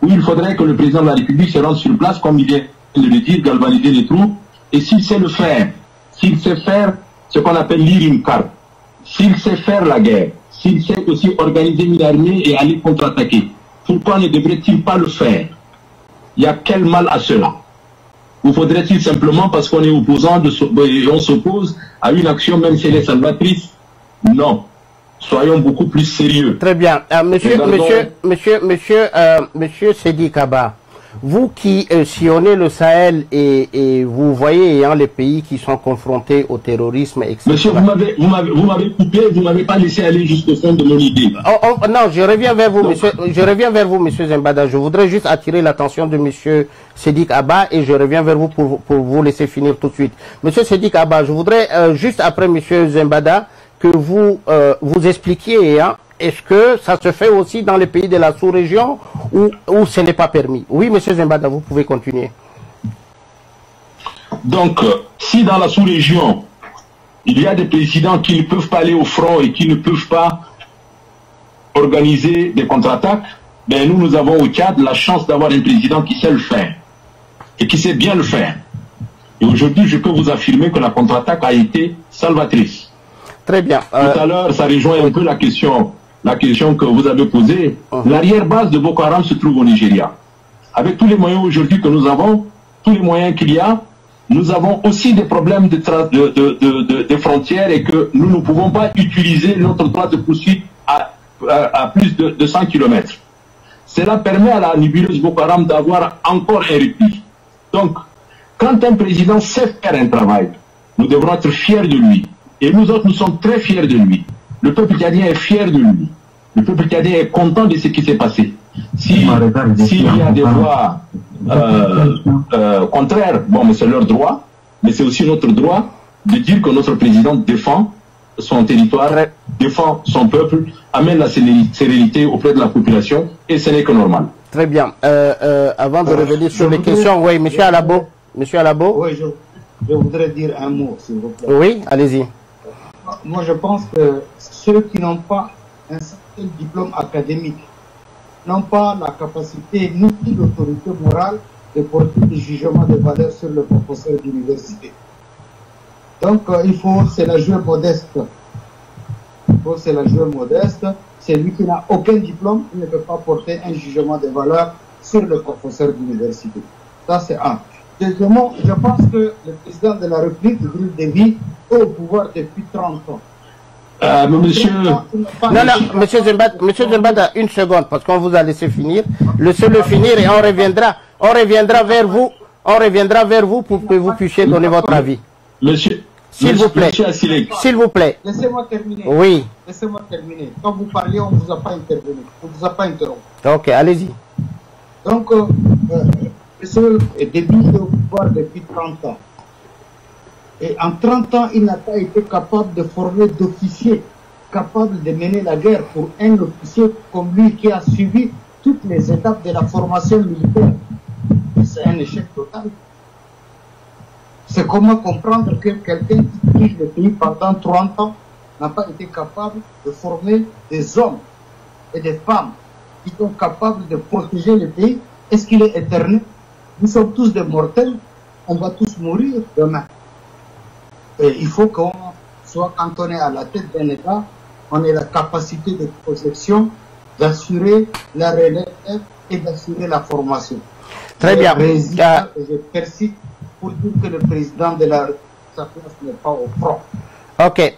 ou il faudrait que le président de la République se rende sur place, comme il vient de le dire, galvaniser les troupes, et s'il sait le faire, s'il sait faire ce qu'on appelle lire une carte, s'il sait faire la guerre, s'il sait aussi organiser une armée et aller contre-attaquer, pourquoi ne devrait-il pas le faire? Il y a quel mal à cela? Ou faudrait-il simplement, parce qu'on est opposant, et on s'oppose à une action, même si elle est salvatrice? Non. Soyons beaucoup plus sérieux. Très bien. Monsieur Sedi Kaba, vous qui sillonnez le Sahel et vous voyez les pays qui sont confrontés au terrorisme, etc. Monsieur, vous m'avez coupé, vous ne m'avez pas laissé aller jusqu'au fond de mon idée. Non, je reviens vers vous, monsieur Zembada. Je voudrais juste attirer l'attention de monsieur Sedi Kaba et je reviens vers vous pour vous laisser finir tout de suite. Monsieur Sedi Kaba, je voudrais juste après monsieur Zembada que vous expliquiez, est-ce que ça se fait aussi dans les pays de la sous-région ou ce n'est pas permis? Oui, monsieur Zembada, vous pouvez continuer. Donc, si dans la sous-région, il y a des présidents qui ne peuvent pas aller au front et qui ne peuvent pas organiser des contre-attaques, ben nous avons au Tchad la chance d'avoir un président qui sait le faire et qui sait bien le faire. Et aujourd'hui, je peux vous affirmer que la contre-attaque a été salvatrice. Très bien. Tout à l'heure, ça rejoint un peu la question que vous avez posée. L'arrière-base de Boko Haram se trouve au Nigeria. Avec tous les moyens aujourd'hui que nous avons, tous les moyens qu'il y a, nous avons aussi des problèmes de frontières et que nous ne pouvons pas utiliser notre droit de poursuite à plus de 100 km. Cela permet à la nébuleuse Boko Haram d'avoir encore un répit. Donc, quand un président sait faire un travail, nous devrons être fiers de lui. Et nous autres, nous sommes très fiers de lui. Le peuple tchadien est fier de lui. Le peuple tchadien est content de ce qui s'est passé. S'il y a des voix contraires, bon, mais c'est leur droit, mais c'est aussi notre droit de dire que notre président défend son territoire, défend son peuple, amène la sérénité auprès de la population, et ce n'est que normal. Très bien. Avant de revenir sur les questions, oui, monsieur Alabo. Monsieur Alabo. Oui, je voudrais dire un mot, s'il vous plaît. Oui, allez-y. Moi, je pense que ceux qui n'ont pas un certain diplôme académique n'ont pas la capacité ni l'autorité morale de porter des jugements de valeur sur le professeur d'université. Donc, c'est la joueur modeste. C'est la joueur modeste. C'est lui qui n'a aucun diplôme, il ne peut pas porter un jugement de valeur sur le professeur d'université. Ça, c'est un. Deuxièmement, je pense que le président de la République, Idriss Déby, est au pouvoir depuis 30 ans. Monsieur Zembada, une seconde, parce qu'on vous a laissé finir. Laissez-le finir et on reviendra vers vous pour que vous puissiez donner votre avis. Monsieur S'il vous plaît. S'il vous plaît. Laissez-moi terminer. Oui. Laissez-moi terminer. Quand vous parliez, on ne vous a pas intervenu. On ne vous a pas interrompu. Ok, allez-y. Donc, ce début de pouvoir depuis 30 ans. Et en 30 ans, il n'a pas été capable de former d'officiers capables de mener la guerre pour un officier comme lui qui a suivi toutes les étapes de la formation militaire. C'est un échec total. C'est comment comprendre que quelqu'un qui dirige le pays pendant 30 ans n'a pas été capable de former des hommes et des femmes qui sont capables de protéger le pays. Est-ce qu'il est éternel? Nous sommes tous des mortels, on va tous mourir demain. Et il faut qu'on soit cantonné à la tête d'un État, on ait la capacité de projection, d'assurer la relève et d'assurer la formation. Très bien. Je persiste pour dire que le président de la sa place n'est pas au front. Ok,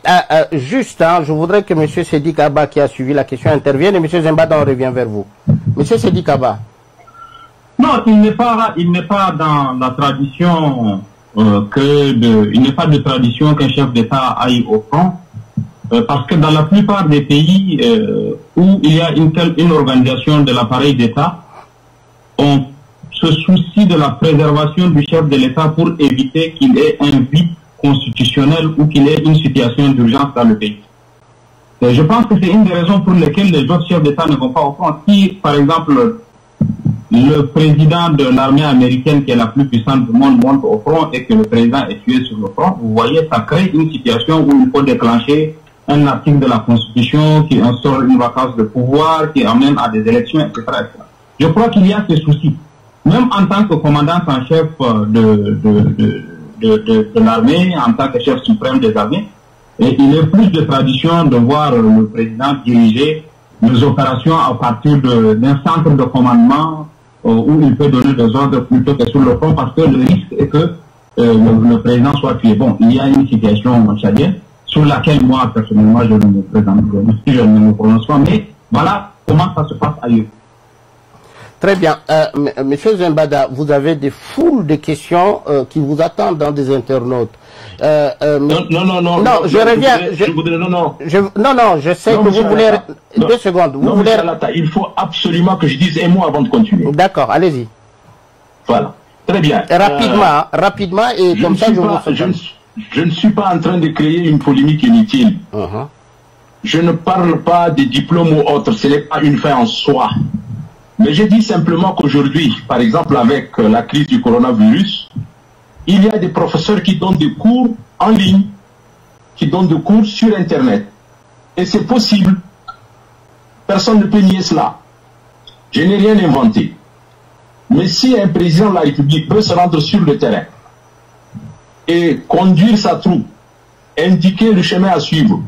juste, je voudrais que M. Sedi Kaba, qui a suivi la question, intervienne, et M. Zembada, on revient vers vous. M. Sedi Kaba. Non, il n'est pas dans la tradition il n'est pas de tradition qu'un chef d'État aille au front, parce que dans la plupart des pays où il y a une organisation de l'appareil d'État, on se soucie de la préservation du chef de l'État pour éviter qu'il ait un vide constitutionnel ou qu'il ait une situation d'urgence dans le pays. Et je pense que c'est une des raisons pour lesquelles les autres chefs d'État ne vont pas au front. Si, par exemple, le président de l'armée américaine, qui est la plus puissante du monde, monte au front et que le président est tué sur le front, vous voyez, ça crée une situation où il faut déclencher un article de la Constitution qui instaure une vacance de pouvoir, qui amène à des élections, etc. Je crois qu'il y a ces soucis. Même en tant que commandant en chef de l'armée, en tant que chef suprême des armées, et il est plus de tradition de voir le président diriger les opérations à partir d'un centre de commandement où il peut donner des ordres plutôt que sur le front, parce que le risque est que le président soit tué. Bon, il y a une situation tchadienne sur laquelle moi, personnellement, je ne me prononce pas, mais voilà comment ça se passe ailleurs. Très bien. Monsieur Zembada, vous avez des foules de questions qui vous attendent dans des internautes. Non, je reviens. Je sais que vous voulez... 2 secondes. Vous voulez... Il faut absolument que je dise un mot avant de continuer. D'accord, allez-y. Voilà. Très bien. Rapidement, et comme ça, je ne suis pas en train de créer une polémique inutile. Je ne parle pas des diplômes ou autres. Ce n'est pas une fin en soi. Mais je dis simplement qu'aujourd'hui, par exemple avec la crise du coronavirus, il y a des professeurs qui donnent des cours en ligne, qui donnent des cours sur Internet. Et c'est possible. Personne ne peut nier cela. Je n'ai rien inventé. Mais si un président de la République peut se rendre sur le terrain et conduire sa troupe, indiquer le chemin à suivre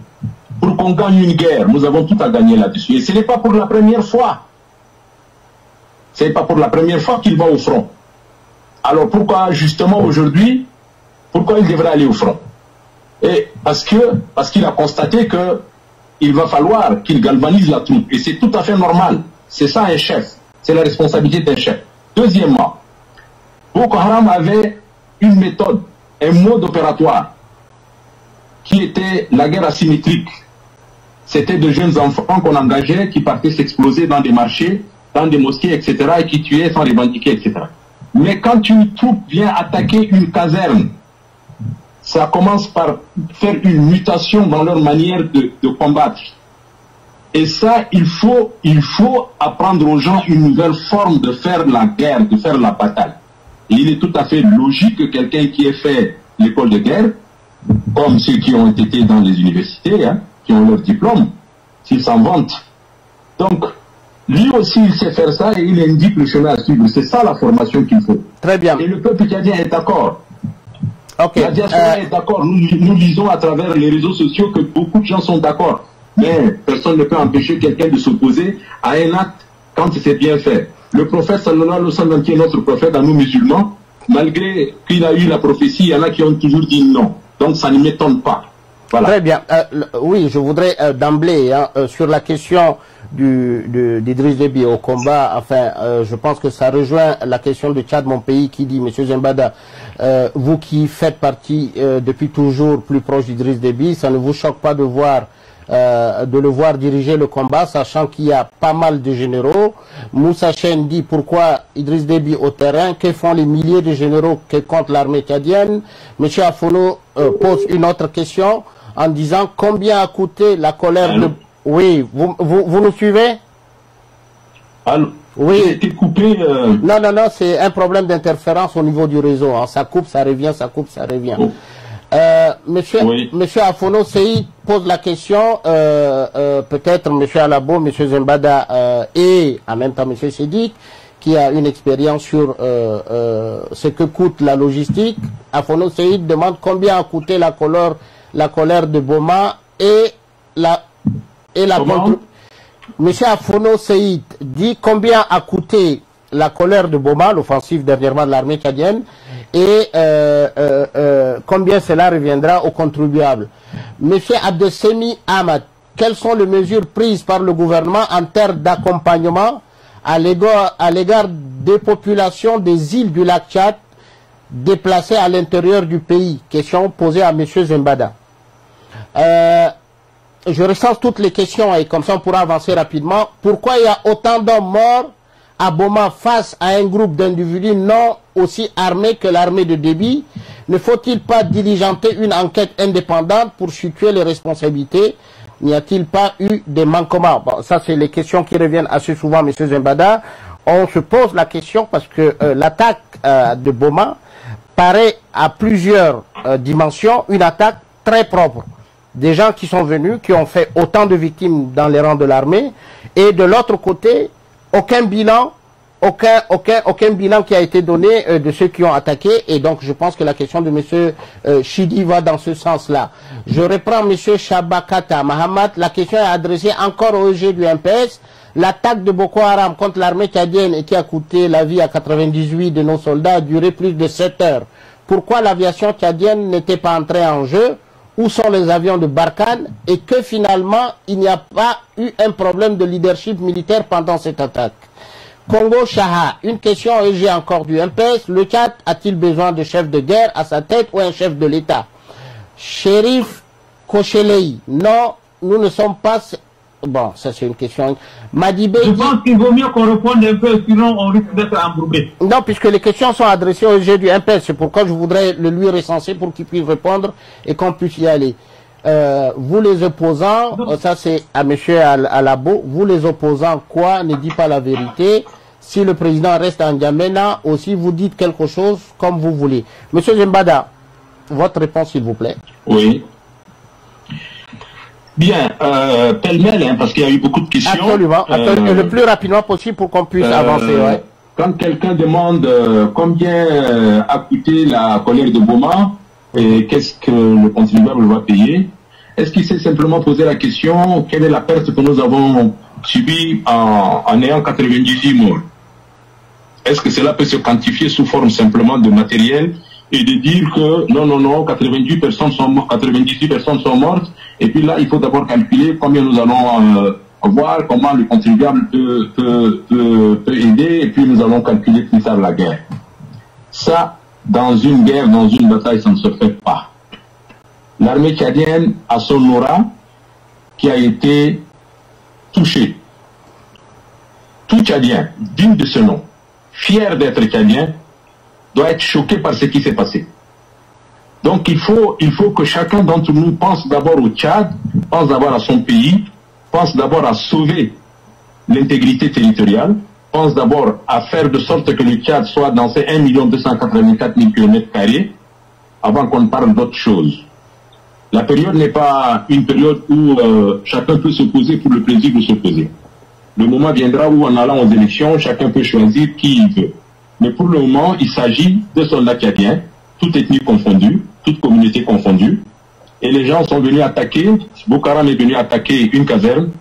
pour qu'on gagne une guerre, nous avons tout à gagner là-dessus. Et ce n'est pas pour la première fois. Ce n'est pas pour la première fois qu'il va au front. Alors pourquoi justement aujourd'hui, pourquoi il devrait aller au front? Et parce qu'il a constaté que il va falloir qu'il galvanise la troupe. Et c'est tout à fait normal. C'est ça un chef. C'est la responsabilité d'un chef. Deuxièmement, Boko Haram avait une méthode, un mode opératoire qui était la guerre asymétrique. C'était de jeunes enfants qu'on engageait qui partaient s'exploser dans des marchés, dans des mosquées, etc. et qui tuaient sans revendiquer, etc. Mais quand une troupe vient attaquer une caserne, ça commence par faire une mutation dans leur manière de combattre. Et ça, il faut apprendre aux gens une nouvelle forme de faire la guerre, de faire la bataille. Et il est tout à fait logique que quelqu'un qui ait fait l'école de guerre, comme ceux qui ont été dans les universités, qui ont leur diplôme, s'ils s'en vantent. Donc, lui aussi, il sait faire ça et il indique le chemin à suivre. C'est ça la formation qu'il faut. Très bien. Et le peuple tchadien est d'accord. Okay. La diaspora est d'accord. Nous lisons à travers les réseaux sociaux que beaucoup de gens sont d'accord. Mais personne ne peut empêcher quelqu'un de s'opposer à un acte quand c'est bien fait. Le prophète sallallahu alayhi wa sallam, qui est notre prophète à nous musulmans, malgré qu'il a eu la prophétie, il y en a qui ont toujours dit non. Donc ça ne m'étonne pas. Voilà. Très bien. Oui, je voudrais d'emblée, sur la question d'Idriss Déby au combat, enfin, je pense que ça rejoint la question de Tchad, mon pays, qui dit, Monsieur Zembada, vous qui faites partie depuis toujours plus proche d'Idriss Déby, ça ne vous choque pas de le voir diriger le combat, sachant qu'il y a pas mal de généraux. Moussa Chen dit pourquoi Idriss Déby au terrain, que font les milliers de généraux que compte l'armée tchadienne. Monsieur Afono pose une autre question en disant combien a coûté la colère de... Oui, vous nous suivez? Allô? Oui. J'ai été coupé. Non, c'est un problème d'interférence au niveau du réseau. Hein. Ça coupe, ça revient, ça coupe, ça revient. Oh. Monsieur Afono Seïd pose la question, peut-être Monsieur Alabo, Monsieur Zembada et en même temps Monsieur Sédik, qui a une expérience sur ce que coûte la logistique. Afono Seïd demande combien a coûté la colère de Boma et la Monsieur Afono Seïd dit combien a coûté la colère de Boma, l'offensive dernièrement de l'armée tchadienne, et combien cela reviendra aux contribuables. Monsieur Abdesemi Ahmad, quelles sont les mesures prises par le gouvernement en termes d'accompagnement à l'égard des populations des îles du lac Tchad déplacées à l'intérieur du pays? Question posée à Monsieur Zembada. Je recense toutes les questions et comme ça on pourra avancer rapidement. Pourquoi il y a autant d'hommes morts à Boma face à un groupe d'individus non aussi armés que l'armée de Déby? Ne faut-il pas diligenter une enquête indépendante pour situer les responsabilités? N'y a-t-il pas eu des manquements? Bon, ça c'est les questions qui reviennent assez souvent, M. Zembada. On se pose la question parce que l'attaque de Boma paraît à plusieurs dimensions une attaque très propre. Des gens qui sont venus, qui ont fait autant de victimes dans les rangs de l'armée, et de l'autre côté, aucun bilan qui a été donné de ceux qui ont attaqué, et donc je pense que la question de M. Chidi va dans ce sens-là. Je reprends M. Shabakata Mahamad, la question est adressée encore au EG du MPS. L'attaque de Boko Haram contre l'armée tchadienne et qui a coûté la vie à 98 de nos soldats a duré plus de 7 heures. Pourquoi l'aviation tchadienne n'était pas entrée en jeu? Où sont les avions de Barkhane? Et que finalement, il n'y a pas eu un problème de leadership militaire pendant cette attaque. Congo Shaha, une question et j'ai encore du MPS. Le Tchad a-t-il besoin de chef de guerre à sa tête ou un chef de l'État? Shérif Kochelei, non, nous ne sommes pas... Bon, ça c'est une question. Madibé... Je pense qu'il vaut mieux qu'on réponde un peu, sinon on risque d'être embrouillé. Non, puisque les questions sont adressées au sujet du MPS, c'est pourquoi je voudrais le lui recenser pour qu'il puisse répondre et qu'on puisse y aller. Vous les opposants, ça c'est à M. Alabo, vous les opposants, quoi, ne dit pas la vérité. Si le président reste en N'Djamena, aussi vous dites quelque chose comme vous voulez. Monsieur Zembada, votre réponse s'il vous plaît. Oui. Bien, pêle-mêle, hein, parce qu'il y a eu beaucoup de questions. Absolument, le plus rapidement possible pour qu'on puisse avancer. Ouais. Quand quelqu'un demande combien a coûté la colère de Boma et qu'est-ce que le contribuable va payer, est-ce qu'il s'est simplement posé la question quelle est la perte que nous avons subie en ayant 98 morts? Est-ce que cela peut se quantifier sous forme simplement de matériel et de dire que non, 98 personnes sont mortes, et puis là, il faut d'abord calculer combien nous allons voir, comment le contribuable peut aider, et puis nous allons calculer plus tard la guerre. Ça, dans une guerre, dans une bataille, ça ne se fait pas. L'armée tchadienne a son aura qui a été touchée. Tout Tchadien, digne de ce nom, fier d'être Tchadien, doit être choqué par ce qui s'est passé. Donc il faut que chacun d'entre nous pense d'abord au Tchad, pense d'abord à son pays, pense d'abord à sauver l'intégrité territoriale, pense d'abord à faire de sorte que le Tchad soit dans ces 1 284 000 km² avant qu'on parle d'autre chose. La période n'est pas une période où chacun peut s'opposer pour le plaisir de s'opposer. Le moment viendra où en allant aux élections, chacun peut choisir qui il veut. Mais pour le moment, il s'agit de soldats tchadiens, toute ethnie confondue, toute communauté confondue. Et les gens sont venus attaquer, Boko Haram est venu attaquer une caserne,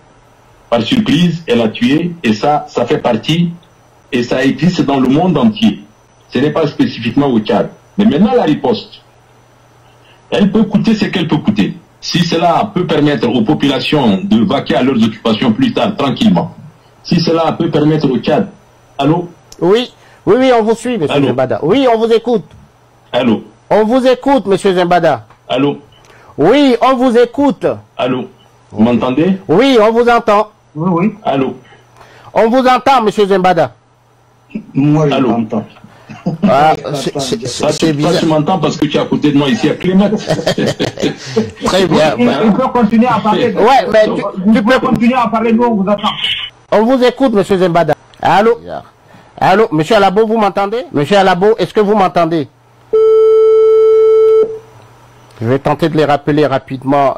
par surprise, elle a tué, et ça fait partie, et ça existe dans le monde entier. Ce n'est pas spécifiquement au Tchad. Mais maintenant, la riposte, elle peut coûter ce qu'elle peut coûter. si cela peut permettre aux populations de vaquer à leurs occupations plus tard, tranquillement, si cela peut permettre au Tchad... Allô? Oui, on vous suit, monsieur Zembada. Oui, on vous écoute. Allô? On vous écoute, monsieur Zembada. Allô? Oui, on vous écoute. Allô? Vous m'entendez? Oui, on vous entend. Oui. Allô? On vous entend, monsieur Zembada. Moi, je m'entends. Ah, c'est bizarre. Toi, tu m'entends parce que tu es à côté de moi ici à Clément. Très bien. Il peut continuer à parler. Ouais, mais tu peux continuer à parler, nous on vous attend. On vous écoute, monsieur Zembada. Allô? Allô, monsieur Alabo, vous m'entendez? Monsieur Alabo, est-ce que vous m'entendez? Je vais tenter de les rappeler rapidement.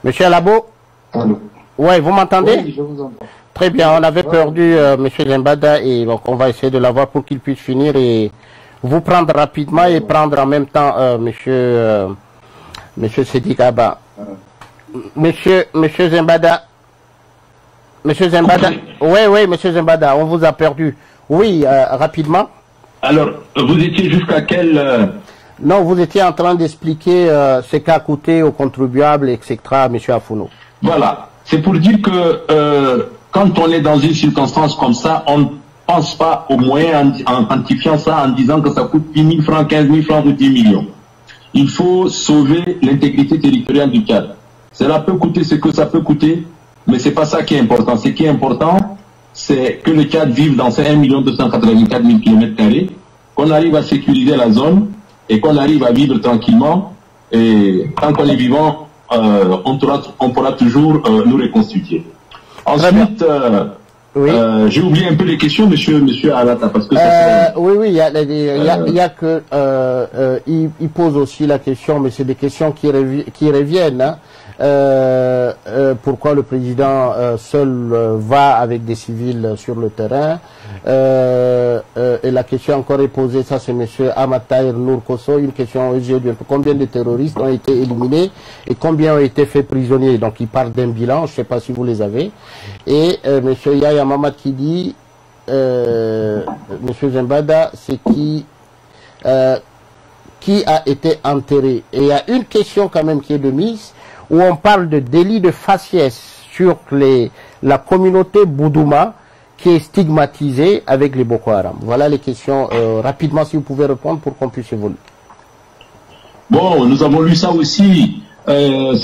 Monsieur Alabo? Allô? Ouais, vous m'entendez? Oui, je vous entends. Très bien, on avait perdu monsieur Zembada et donc on va essayer de l'avoir pour qu'il puisse finir et vous prendre rapidement et prendre en même temps monsieur Sidi Kaba. Monsieur Zembada. Monsieur Zembada. Oui, monsieur Zembada, on vous a perdu. Oui, rapidement. Alors, vous étiez jusqu'à quel... Non, vous étiez en train d'expliquer ce qu'a coûté aux contribuables, etc., monsieur Afouno. Voilà. C'est pour dire que quand on est dans une circonstance comme ça, on ne pense pas aux moyens en quantifiant ça, en disant que ça coûte 10 000 francs, 15 000 francs ou 10 millions. Il faut sauver l'intégrité territoriale du Tchad. Cela peut coûter ce que ça peut coûter, mais c'est pas ça qui est important. Ce qui est important, c'est que le Tchad vive dans ces 1 284 000 km², qu'on arrive à sécuriser la zone et qu'on arrive à vivre tranquillement. Et tant qu'on est vivant, on pourra toujours nous reconstituer. Ensuite, j'ai oublié un peu les questions, monsieur Alata, parce que oui, il y a que il pose aussi la question, mais c'est des questions qui reviennent. Hein. Pourquoi le président seul va avec des civils sur le terrain et la question encore est posée, ça c'est monsieur Amataïr Nourkoso, une question combien de terroristes ont été éliminés et combien ont été faits prisonniers, donc il parle d'un bilan, je ne sais pas si vous les avez, et monsieur Yaya Mamad qui dit monsieur Zembada, c'est qui a été enterré, et il y a une question quand même qui est de mise où on parle de délit de faciès sur la communauté Boudouma qui est stigmatisée avec les Boko Haram. Voilà les questions. Rapidement, si vous pouvez répondre pour qu'on puisse évoluer. Bon, nous avons lu ça aussi. Ça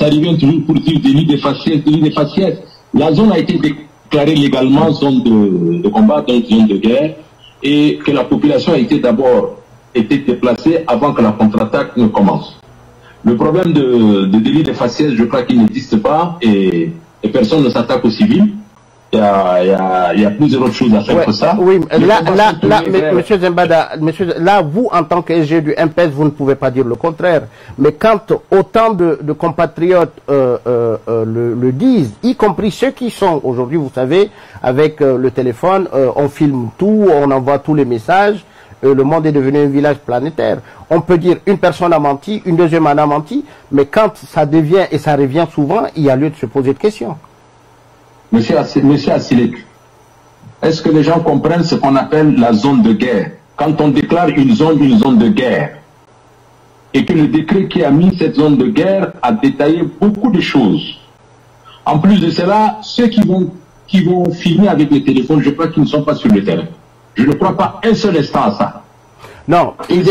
revient toujours pour dire délit de faciès. La zone a été déclarée légalement zone de combat, donc zone de guerre, et que la population a été d'abord déplacée avant que la contre-attaque ne commence. Le problème de délit de faciès, je crois qu'il n'existe pas et personne ne s'attaque aux civils. Il y a plusieurs autres choses à faire que ça. Oui, là, monsieur Zembada, là, vous, en tant que SG du MPS, vous ne pouvez pas dire le contraire. Mais quand autant de compatriotes le disent, y compris ceux qui sont aujourd'hui, vous savez, avec le téléphone, on filme tout, on envoie tous les messages. Le monde est devenu un village planétaire. On peut dire une personne a menti, une deuxième en a menti, mais quand ça devient et ça revient souvent, il y a lieu de se poser de questions. Monsieur Assilek, est-ce que les gens comprennent ce qu'on appelle la zone de guerre? Quand on déclare une zone de guerre, et que le décret qui a mis cette zone de guerre a détaillé beaucoup de choses. En plus de cela, ceux qui vont filmer avec les téléphones, je crois qu'ils ne sont pas sur le terrain. Je ne crois pas un seul instant à ça. Non, ils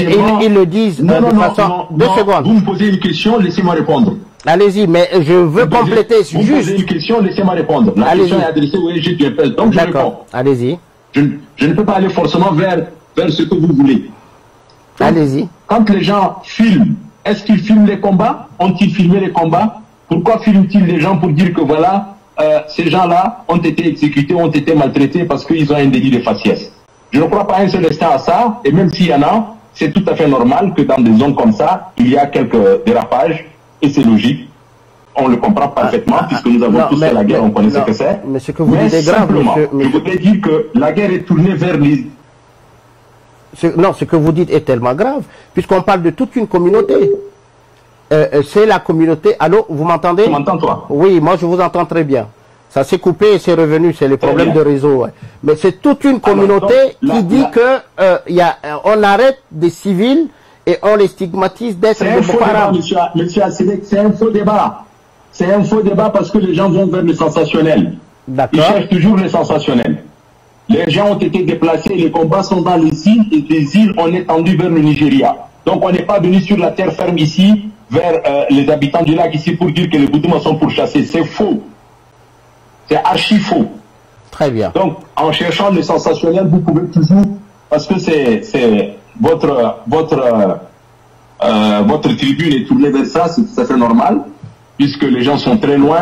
le disent de façon... Deux secondes. Vous me posez une question, laissez-moi répondre. Allez-y, mais je veux compléter. Vous me posez une question, laissez-moi répondre. La question est adressée au SG du MPS, donc je réponds. Allez-y. Je ne peux pas aller forcément vers ce que vous voulez. Allez-y. Quand les gens filment, est-ce qu'ils filment les combats? Ont-ils filmé les combats? Pourquoi filment-ils les gens pour dire que voilà, ces gens-là ont été exécutés, ont été maltraités parce qu'ils ont un délit de faciès? Je ne crois pas un seul instant à ça, et même s'il y en a, c'est tout à fait normal que dans des zones comme ça, il y a quelques dérapages, et c'est logique. On le comprend parfaitement, puisque nous avons tous fait la guerre, on connaît ce que c'est. Mais ce que vous dites est grave, monsieur. Je voudrais dire que la guerre est tournée vers les... Non, ce que vous dites est tellement grave, puisqu'on parle de toute une communauté. C'est la communauté... Allô, vous m'entendez? Tu m'entends, toi? Oui, moi je vous entends très bien. Ça s'est coupé et c'est revenu, c'est les problèmes de réseau. Ouais. Mais c'est toute une communauté qui dit que on arrête des civils et on les stigmatise d'être C'est un faux débat, monsieur Asselek, c'est un faux débat. C'est un faux débat parce que les gens vont vers le sensationnel. Ils cherchent toujours le sensationnel. Les gens ont été déplacés, les combats sont dans les îles, et des îles, on est tendu vers le Nigeria. Donc on n'est pas venu sur la terre ferme ici, vers les habitants du lac ici, pour dire que les Bouddhas sont pourchassés. C'est faux. C'est archi faux. Très bien. Donc, en cherchant le sensationnel, vous pouvez toujours, parce que c'est votre tribune est tournée vers ça, c'est tout à fait normal, puisque les gens sont très loin,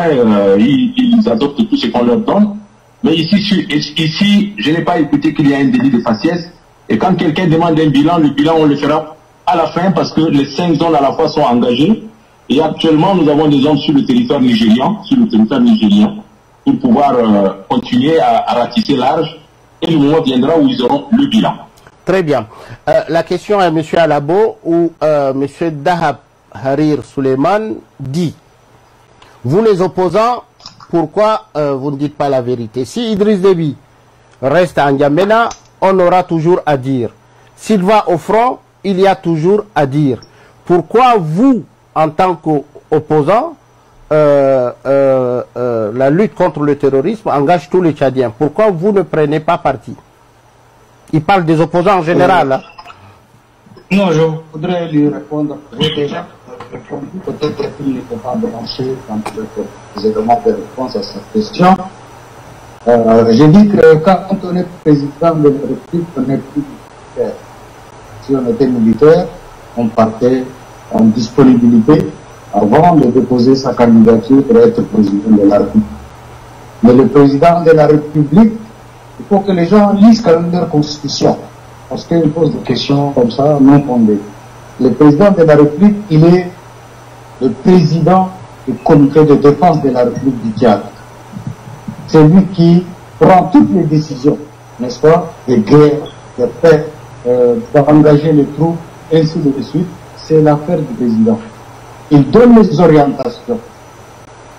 ils adoptent tout ce qu'on leur donne. Mais ici, je n'ai pas écouté qu'il y a un délit de faciès. Et quand quelqu'un demande un bilan, le bilan, on le fera à la fin parce que les 5 zones à la fois sont engagées. Et actuellement, nous avons des hommes sur le territoire nigérian, pour pouvoir continuer à ratisser large. Et le moment viendra où ils auront le bilan. Très bien. La question à M. Alabo ou M. Dahab Harir Suleiman dit: vous les opposants, pourquoi vous ne dites pas la vérité? Si Idriss Déby reste à N'Djamena, on aura toujours à dire. S'il va au front, il y a toujours à dire. Pourquoi vous, en tant qu'opposant, la lutte contre le terrorisme engage tous les Tchadiens? Pourquoi vous ne prenez pas parti? Il parle des opposants en général. Hein? Non, je voudrais lui répondre. J'ai déjà répondu, peut-être qu'il n'était pas branché quand je demande des réponses à cette question. J'ai dit que quand on est président de la République, on n'est plus militaire. Si on était militaire, on partait en disponibilité avant de déposer sa candidature pour être président de la République. Mais le président de la République, il faut que les gens lisent quand même leur constitution. Parce qu'ils posent des questions comme ça, non fondées. Le président de la République, il est le président du comité de défense de la République du Tchad. C'est lui qui prend toutes les décisions, n'est-ce pas, des guerres, des paix, d'engager les troupes, ainsi de suite. C'est l'affaire du président. Il donne les orientations.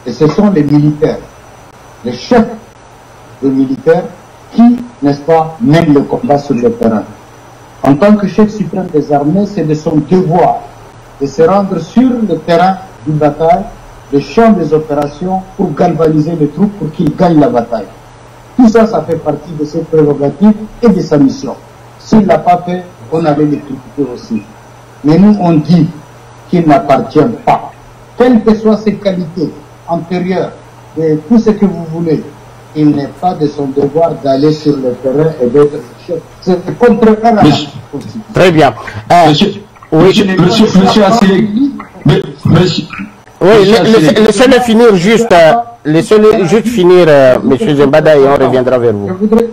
Et ce sont les militaires, les chefs de militaires qui, n'est-ce pas, mènent le combat sur le terrain. En tant que chef suprême des armées, c'est de son devoir de se rendre sur le terrain d'une bataille, le champ des opérations, pour galvaniser les troupes pour qu'ils gagnent la bataille. Tout ça, ça fait partie de ses prérogatives et de sa mission. S'il ne l'a pas fait, on allait les critiquer aussi. Mais nous, on dit qu'il n'appartient pas, quelles que soient ses qualités antérieures, de tout ce que vous voulez, il n'est pas de son devoir d'aller sur le terrain et d'être le chef. C'est contraire à la Constitution. Très bien. Monsieur Asselek, oui, laissez-le finir juste. Laissez-le juste finir, monsieur Zembada, et on reviendra vers vous.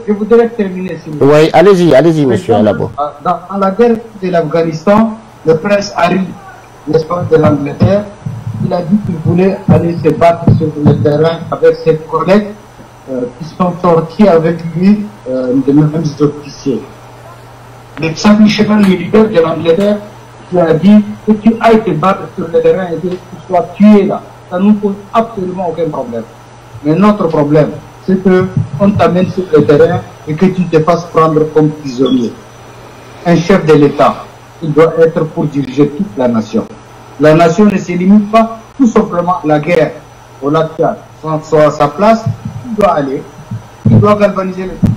Je voudrais terminer, s'il vous plaît. Oui, allez-y, monsieur Alabo. Dans la guerre de l'Afghanistan, le prince Harry, n'est-ce pas, de l'Angleterre, il a dit qu'il voulait aller se battre sur le terrain avec ses collègues qui sont sortis avec lui de mêmes officiers. Le simple militaire de l'Angleterre qui a dit que tu ailles te battre sur le terrain et que tu sois tué là. Ça ne nous pose absolument aucun problème. Mais notre problème, c'est qu'on t'amène sur le terrain et que tu te fasses prendre comme prisonnier. Un chef de l'État, il doit être pour diriger toute la nation. La nation ne se limite pas tout simplement à la guerre au lac Tchad. Sans à sa place, il doit aller, il doit galvaniser le pays,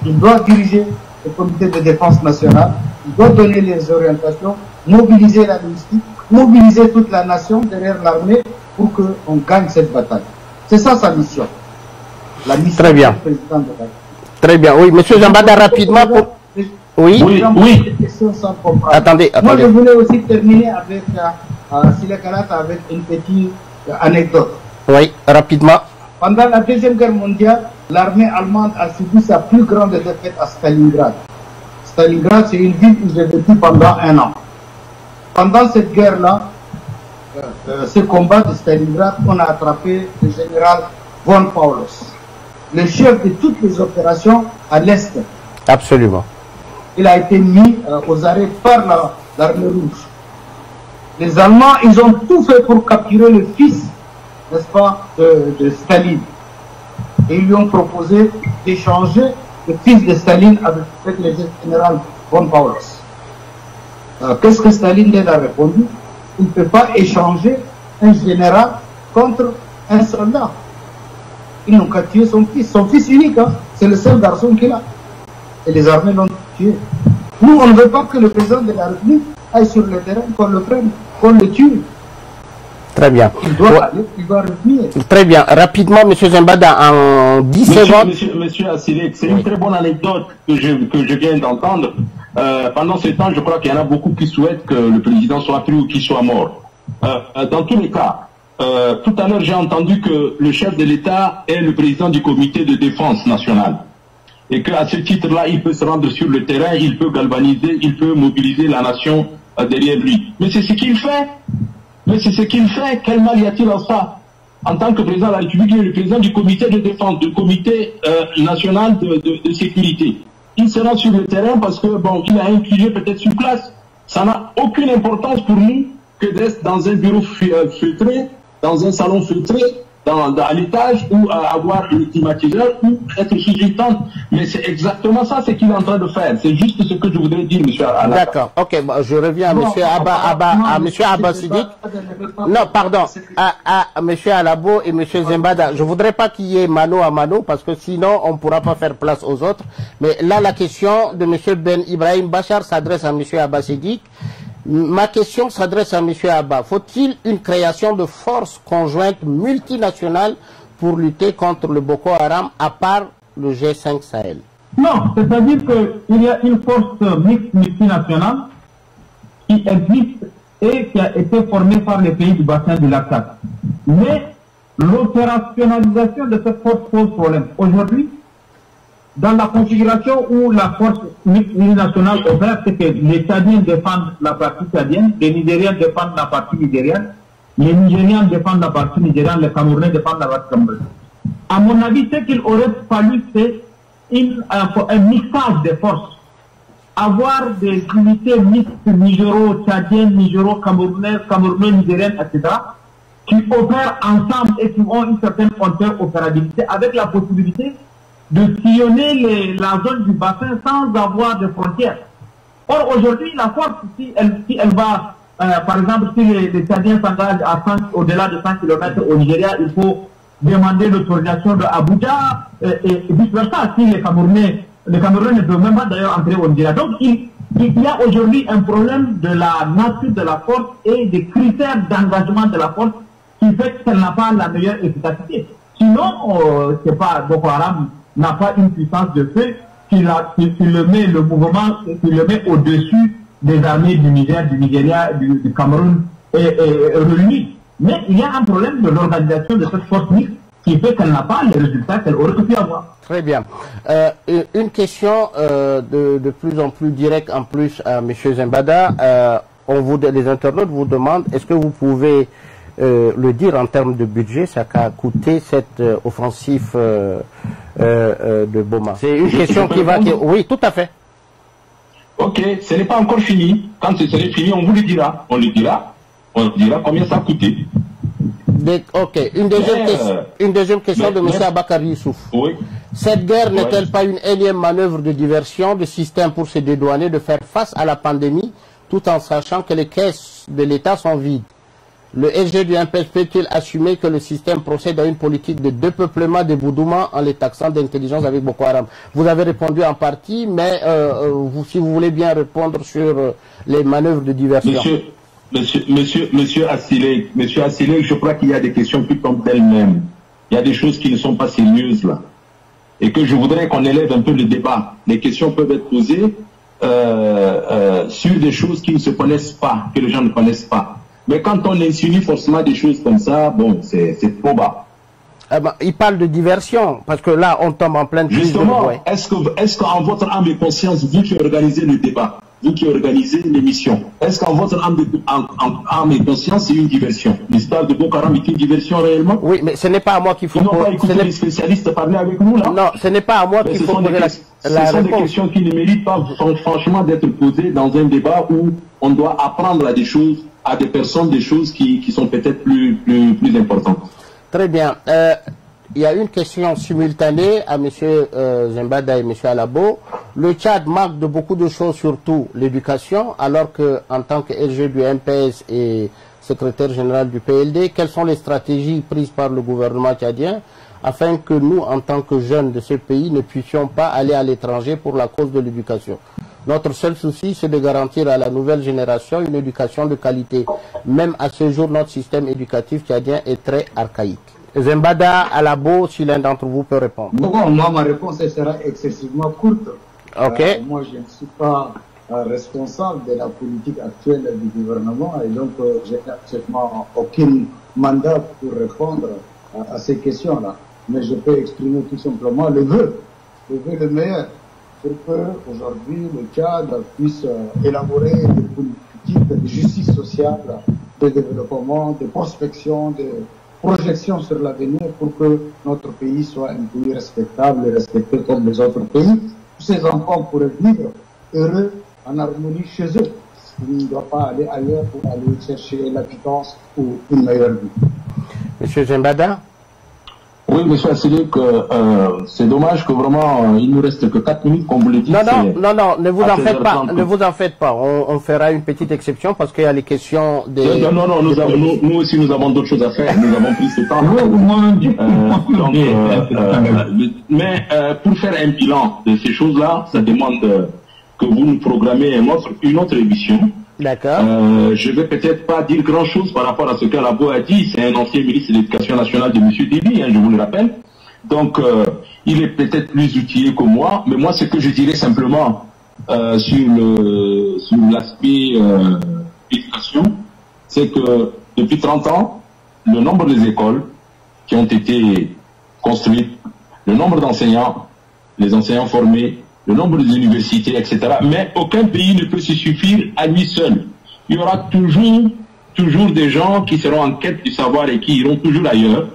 il doit diriger le comité de défense nationale, il doit donner les orientations, mobiliser la logistique, mobiliser toute la nation derrière l'armée pour qu'on gagne cette bataille. C'est ça sa mission. La mission Très bien. du président de la République. Très bien, oui. Monsieur Zambada, rapidement pour... Oui. Attendez. Moi, je voulais aussi terminer avec avec une petite anecdote. Oui, rapidement. Pendant la Deuxième Guerre mondiale, l'armée allemande a subi sa plus grande défaite à Stalingrad. Stalingrad, c'est une ville où j'ai vécu pendant 1 an. Pendant cette guerre-là, ce combat de Stalingrad, on a attrapé le général von Paulus, le chef de toutes les opérations à l'Est. Absolument. Il a été mis aux arrêts par l'armée rouge. Les Allemands, ils ont tout fait pour capturer le fils, n'est-ce pas, de Staline. Et ils lui ont proposé d'échanger le fils de Staline avec le général von Paulus. Qu'est-ce que Staline a répondu? Il ne peut pas échanger un général contre un soldat. Ils n'ont qu'à tuer son fils unique, hein. C'est le seul garçon qu'il a. Et les armées l'ont tué. Nous, on ne veut pas que le président de la République aille sur le terrain, qu'on le prenne, qu'on le tue. Très bien. Il doit aller, il doit revenir. Très bien. Rapidement, M. Zembada, en 10 secondes. Monsieur Assilek, c'est une très bonne anecdote que je viens d'entendre. Pendant ce temps, je crois qu'il y en a beaucoup qui souhaitent que le président soit pris ou qu'il soit mort. Dans tous les cas, tout à l'heure, j'ai entendu que le chef de l'État est le président du comité de défense nationale. Et qu'à ce titre-là, il peut se rendre sur le terrain, il peut galvaniser, il peut mobiliser la nation derrière lui. Mais c'est ce qu'il fait. Mais c'est ce qu'il fait. Quel mal y a-t-il en ça? En tant que président de la République, il est le président du comité de défense, du comité national de sécurité. Il se rend sur le terrain parce que, bon, il a infligé peut-être sur place. Ça n'a aucune importance pour nous que d'être dans un bureau feutré, dans un salon feutré, à l'étage, ou avoir le climatiseur, ou être sous une tente. Mais c'est exactement ça ce qu'il est en train de faire. C'est juste ce que je voudrais dire, monsieur Alaka. D'accord, ok, bon, je reviens à monsieur à monsieur Abba Siddiq. Non, pardon, à monsieur Alabo et monsieur Zembada. Je voudrais pas qu'il y ait mano à mano, parce que sinon, on ne pourra pas faire place aux autres. Mais là, la question de monsieur Ben Ibrahim Bachar s'adresse à monsieur Abba Siddiq. Ma question s'adresse à M. Abba. Faut-il une création de forces conjointes multinationales pour lutter contre le Boko Haram à part le G5 Sahel? Non, c'est-à-dire qu'il y a une force mixte multinationale qui existe et qui a été formée par les pays du bassin du lac Tchad. Mais l'opérationnalisation de cette force pose problème. Aujourd'hui, dans la configuration où la force multinationale opère, c'est que les Tchadiens défendent la partie tchadienne, les Nigériens défendent la partie nigérienne, les Nigériens défendent la partie nigérienne, les Camerounais défendent la partie camerounaise. À mon avis, ce qu'il aurait fallu, c'est un mixage des forces. Avoir des unités mixtes nigéro-tchadiennes, nigéro-camerounaises, camerounais-nigériennes, etc., qui opèrent ensemble et qui ont une certaine opérabilité, avec la possibilité de sillonner la zone du bassin sans avoir de frontières. Or, aujourd'hui, la force, si elle va, par exemple, si les Tchadiens s'engagent au-delà de 100 km au Nigeria, il faut demander l'autorisation de Abuja et vice-versa. Si les Camerounais ne peuvent même pas d'ailleurs entrer au Nigeria. Donc, il y a aujourd'hui un problème de la nature de la force et des critères d'engagement de la force qui fait qu'elle n'a pas la meilleure efficacité. Sinon, c'est pas Boko Haram n'a pas une puissance de feu qui le met le mouvement, qui le met au-dessus des armées du Niger, du Nigeria, du Cameroun et réunis. Mais il y a un problème de l'organisation de cette force mixte qui fait qu'elle n'a pas les résultats qu'elle aurait pu avoir. Très bien. Une question de plus en plus directe en plus à M. Zembada. Les internautes vous demandent, est-ce que vous pouvez le dire en termes de budget, ça a coûté cette offensive de Boma? C'est une question qui va... Oui, tout à fait. Ok, ce n'est pas encore fini. Quand ce serait fini, on vous le dira. On dira combien ça a coûté. Ok, une deuxième question de M. Abakar Youssouf. Oui. Cette guerre n'est-elle pas une énième manœuvre de diversion de système pour se dédouaner de faire face à la pandémie, tout en sachant que les caisses de l'État sont vides? Le SG du MPS peut-il assumer que le système procède à une politique de dépeuplement des Boudoumans en les taxant d'intelligence avec Boko Haram? Vous avez répondu en partie, mais si vous voulez bien répondre sur les manœuvres de diversion. Monsieur Assilek, je crois qu'il y a des questions qui tombent d'elles-mêmes. Il y a des choses qui ne sont pas sérieuses là. Et que je voudrais qu'on élève un peu le débat. Les questions peuvent être posées sur des choses qui ne se connaissent pas, que les gens ne connaissent pas. Mais quand on insinue forcément des choses comme ça, bon, c'est trop bas. Il parle de diversion, parce que là, on tombe en pleine crise. Justement, est-ce qu'en votre âme et conscience, vous qui organisez le débat, vous qui organisez l'émission, est-ce qu'en votre âme et conscience, c'est une diversion? L'histoire de Boko Haram est une diversion réellement? Oui, mais ce n'est pas à moi qu'il faut... Ils n'ont pas écouté les spécialistes parler avec nous, là? Non, ce n'est pas à moi qu'il faut poser la réponse. Ce sont des questions qui ne méritent pas, franchement, d'être posées dans un débat où on doit apprendre à des choses, à des personnes, des choses qui sont peut-être plus importantes. Très bien. il y a une question simultanée à M. Zembada et M. Alabo. Le Tchad manque de beaucoup de choses, surtout l'éducation, alors qu'en tant que RG du MPS et secrétaire général du PLD, quelles sont les stratégies prises par le gouvernement tchadien afin que nous, en tant que jeunes de ce pays, ne puissions pas aller à l'étranger pour la cause de l'éducation? Notre seul souci, c'est de garantir à la nouvelle génération une éducation de qualité. Même à ce jour, notre système éducatif tchadien est très archaïque. Zembada, Alabo, si l'un d'entre vous peut répondre. Bon, moi, ma réponse sera excessivement courte. Ok. Moi, je ne suis pas responsable de la politique actuelle du gouvernement et donc je n'ai absolument aucun mandat pour répondre à ces questions-là. Mais je peux exprimer tout simplement le vœu le meilleur pour que aujourd'hui le Tchad puisse élaborer des politiques de justice sociale, de développement, de prospection, de projection sur l'avenir pour que notre pays soit un pays respectable et respecté comme les autres pays. Tous ces enfants pourraient vivre heureux en harmonie chez eux. Il ne doit pas aller ailleurs pour aller chercher l'habitance ou une meilleure vie. Monsieur Zembada? Oui, monsieur Asselier, c'est dommage que vraiment il nous reste que 4 minutes, comme vous le dites. Non, ne vous en faites pas, ne vous en faites pas. On fera une petite exception parce qu'il y a les questions des... Non, nous aussi nous avons d'autres choses à faire, nous avons pris ce temps. Mais pour faire un bilan de ces choses-là, ça demande que vous nous programmez une autre émission. D'accord. Je vais peut-être pas dire grand-chose par rapport à ce qu'Alabo a dit. C'est un ancien ministre de l'Éducation nationale de M. Déby, je vous le rappelle. Donc, il est peut-être plus outillé que moi. Mais moi, ce que je dirais simplement sur l'aspect éducation, c'est que depuis 30 ans, le nombre des écoles qui ont été construites, le nombre d'enseignants, les enseignants formés, le nombre des universités, etc. Mais aucun pays ne peut se suffire à lui seul. Il y aura toujours des gens qui seront en quête du savoir et qui iront toujours ailleurs,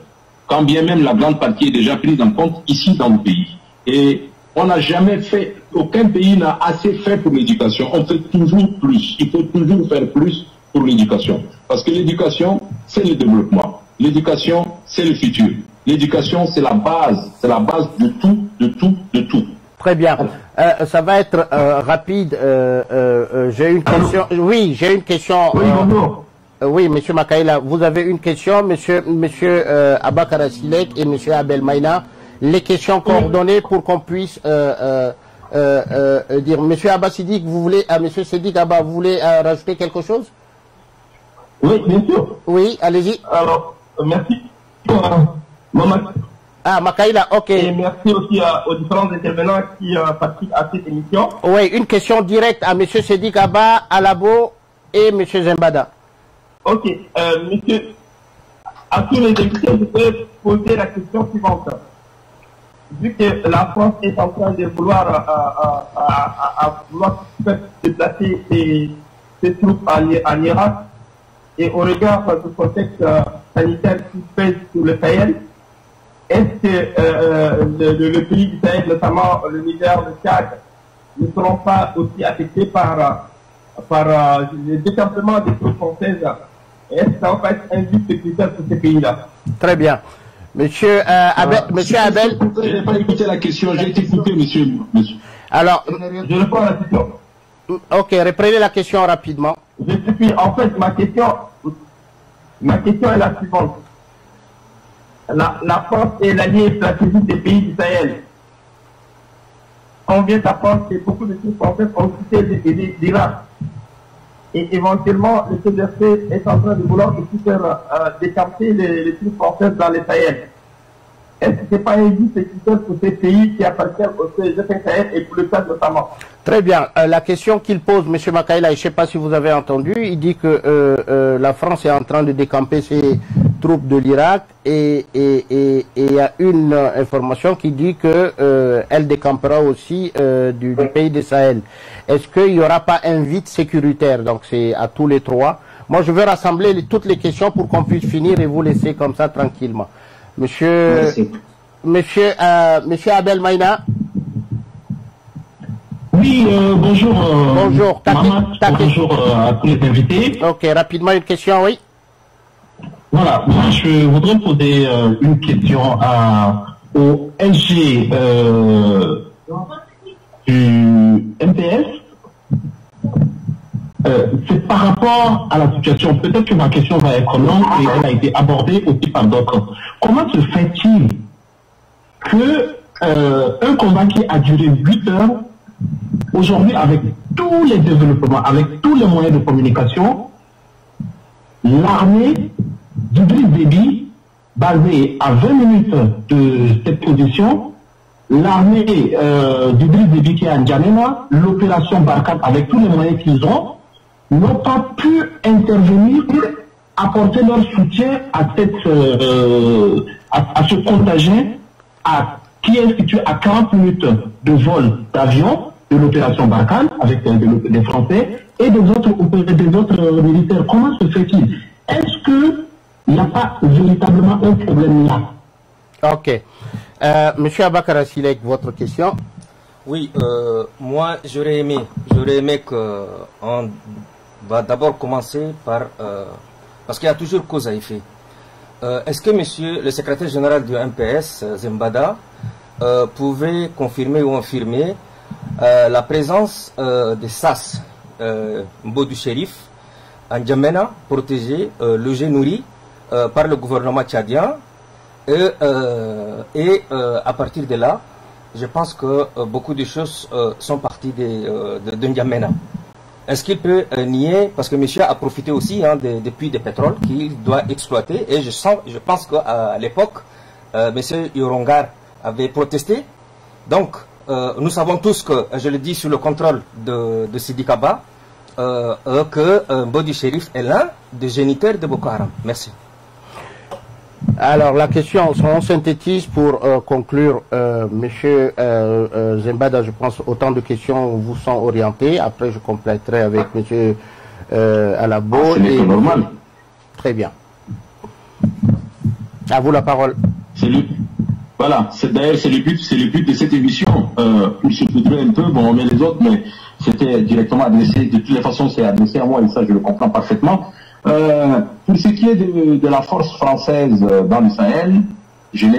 quand bien même la grande partie est déjà prise en compte ici dans le pays. Et on n'a jamais fait, aucun pays n'a assez fait pour l'éducation. On fait toujours plus. Il faut toujours faire plus pour l'éducation. Parce que l'éducation, c'est le développement. L'éducation, c'est le futur. L'éducation, c'est la base de tout, de tout, de tout. Très bien. Ça va être rapide. J'ai une question. Oui, j'ai une question. Oui, bonjour. Oui, monsieur Makaïla, vous avez une question, monsieur Abakar Silek et monsieur Abel Maïna. Les questions coordonnées pour qu'on puisse dire. Monsieur Abba Sidik, vous voulez, monsieur Sidik Abba, vous voulez rajouter quelque chose? Oui, bien sûr. Oui, allez-y. Alors, merci. Makaïla, ok. Et merci aussi aux différents intervenants qui participent à cette émission. Oui, une question directe à monsieur Sidik Abba, Alabo et monsieur Zembada. Ok, monsieur, à tous les invités, je peux poser la question suivante. Vu que la France est en train de vouloir, vouloir déplacer ses troupes en Irak, et au regard du contexte sanitaire qui pèse sur le Sahel, est-ce que le pays du Sahel, notamment le Niger, le Tchad, ne seront pas aussi affectés par le déclassement des troupes françaises? Est-ce que ça va être un but sécuritaire pour ces pays-là? Très bien. Monsieur Abel, je n'ai pas écouté la question, j'ai écouté monsieur. Alors, je réponds à la question. Ok, reprenez la question rapidement. En fait, ma question est la suivante. La France est l'allié stratégique des pays du Sahel. On vient d'apprendre que beaucoup de troupes françaises ont quitté l'Irak. Et éventuellement, le CDC est en train de vouloir aussi faire décamper les troupes françaises dans les Sahel. Est-ce que ce n'est pas un but sécuritaire pour ces pays qui appartiennent au G5 Sahel et pour le Tchad notamment? Très bien. La question qu'il pose, M. Makaïla, je ne sais pas si vous avez entendu, il dit que la France est en train de décamper ses troupes de l'Irak et il y a une information qui dit que elle décampera aussi du pays de Sahel. Est-ce qu'il n'y aura pas un vide sécuritaire? Donc c'est à tous les trois. Moi je veux rassembler toutes les questions pour qu'on puisse finir et vous laisser comme ça tranquillement. Monsieur Abel Maïna. Oui, bonjour. Bonjour. Bonjour à tous les invités. Ok, rapidement une question, oui. Voilà, moi je voudrais poser une question au LG du MPS. C'est par rapport à la situation, peut-être que ma question va être longue et elle a été abordée aussi par d'autres. Comment se fait-il que un combat qui a duré 8 heures, aujourd'hui avec tous les développements, avec tous les moyens de communication, l'armée d'Idriss Déby, basée à 20 minutes de cette position, l'armée d'Idriss Déby qui est à N'Djamena, l'opération Barkhane avec tous les moyens qu'ils ont, n'ont pas pu intervenir pour apporter leur soutien à ce contingent qui est situé à 40 minutes de vol d'avion de l'opération Barkhane avec des Français et des autres militaires. Comment se fait-il? Est-ce qu'il n'y a pas véritablement un problème là? Ok. Monsieur Abakar Silek, votre question? Oui, moi j'aurais aimé qu'on va d'abord commencer par... parce qu'il y a toujours cause à effet. Est-ce que monsieur le secrétaire général du MPS, Zembada, pouvait confirmer ou infirmer la présence des SAS, Mbodou Chérif, en N'Djamena, protégé, logé, nourri par le gouvernement tchadien. Et à partir de là, je pense que beaucoup de choses sont parties de N'Djamena. Est-ce qu'il peut nier, parce que monsieur a profité aussi des puits de pétrole qu'il doit exploiter, et je pense qu'à l'époque, monsieur Yorongar avait protesté. Donc, nous savons tous que, je le dis sous le contrôle de Sidi Kaba, que Mbodou Chérif est l'un des géniteurs de Boko Haram. Merci. Alors, la question, on synthétise pour conclure, monsieur Zembada, je pense autant de questions vous sont orientées. Après, je compléterai avec monsieur Alabo. C'est normal. Très bien. À vous la parole. Voilà, d'ailleurs, c'est le but de cette émission. Pour se poudrer un peu, bon, on met les autres, mais c'était directement adressé, de toutes les façons, c'est adressé à moi, et ça, je le comprends parfaitement. Pour ce qui est de la force française dans le Sahel, je ne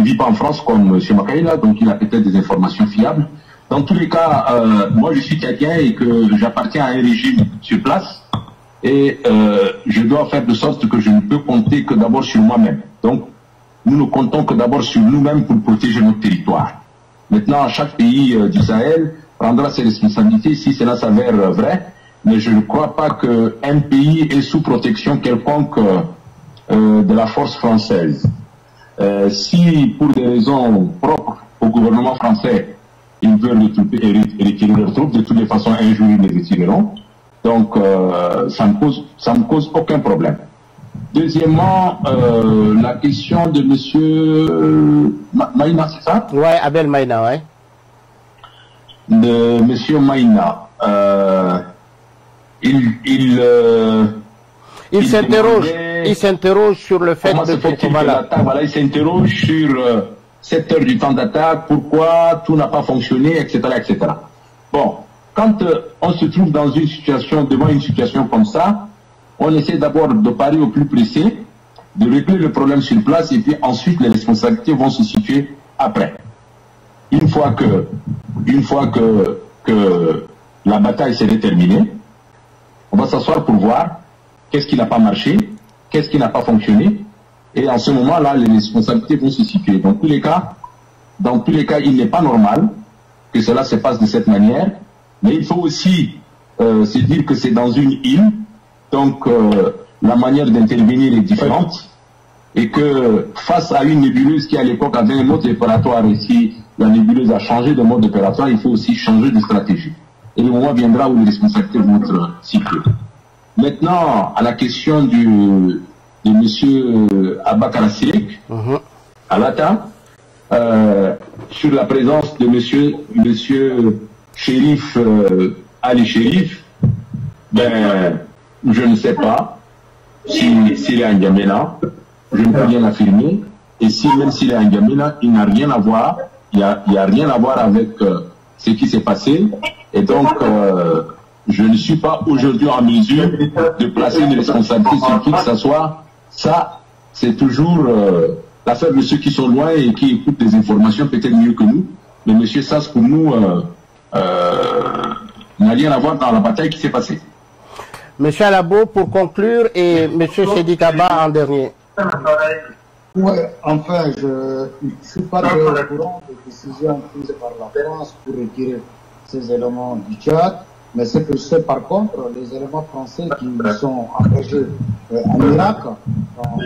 vis pas en France comme M. Makaïla, donc il a peut-être des informations fiables. Dans tous les cas, moi je suis tchadien et que j'appartiens à un régime sur place, et je dois faire de sorte que je ne peux compter que d'abord sur moi-même. Donc, nous ne comptons que d'abord sur nous-mêmes pour protéger notre territoire. Maintenant, chaque pays du Sahel prendra ses responsabilités si cela s'avère vrai. Mais je ne crois pas qu'un pays est sous protection quelconque de la force française. Si, pour des raisons propres au gouvernement français, ils veulent retirer leurs troupes, de toutes les façons, un jour, ils les retireront. Donc, ça me cause aucun problème. Deuxièmement, la question de monsieur Maïna, c'est ça? Ouais, Abel Maïna, ouais. De monsieur Maïna. Il s'interroge sur le fait de il s'interroge sur 7 heures du temps d'attaque, pourquoi tout n'a pas fonctionné, etc., etc. Bon, quand on se trouve dans une situation, devant une situation comme ça, on essaie d'abord de parier au plus pressé, de régler le problème sur place, et puis ensuite les responsabilités vont se situer après. Une fois que la bataille s'est terminée, on va s'asseoir pour voir qu'est-ce qui n'a pas marché, qu'est-ce qui n'a pas fonctionné, et en ce moment-là, les responsabilités vont se situer. Dans tous les cas, il n'est pas normal que cela se passe de cette manière, mais il faut aussi se dire que c'est dans une île, donc la manière d'intervenir est différente, et que face à une nébuleuse qui à l'époque avait un mode opératoire, et si la nébuleuse a changé de mode opératoire, il faut aussi changer de stratégie. Et le moment viendra où les responsabilités vont être situées. Maintenant, à la question de M. Abakar Silek, Alata, sur la présence de M. Chérif, Ali Chérif, ben, je ne sais pas s'il est en N'Djamena, je ne peux rien affirmer, et si même s'il est en N'Djamena, il n'a rien à voir, il n'y a rien à voir avec ce qui s'est passé. Et donc, je ne suis pas aujourd'hui en mesure de placer une responsabilité sur qui que ce soit. Ça, c'est toujours l'affaire de ceux qui sont loin et qui écoutent des informations peut-être mieux que nous. Mais M. Sass, pour nous, n'a rien à voir dans la bataille qui s'est passée. M. Alabo, pour conclure, et M. Sedi Kaba en dernier. Oui, enfin, je ne suis pas au courant des décisions prises par la France pour retirer ces éléments du Tchad, mais ce que je sais par contre, les éléments français qui sont engagés en Irak ont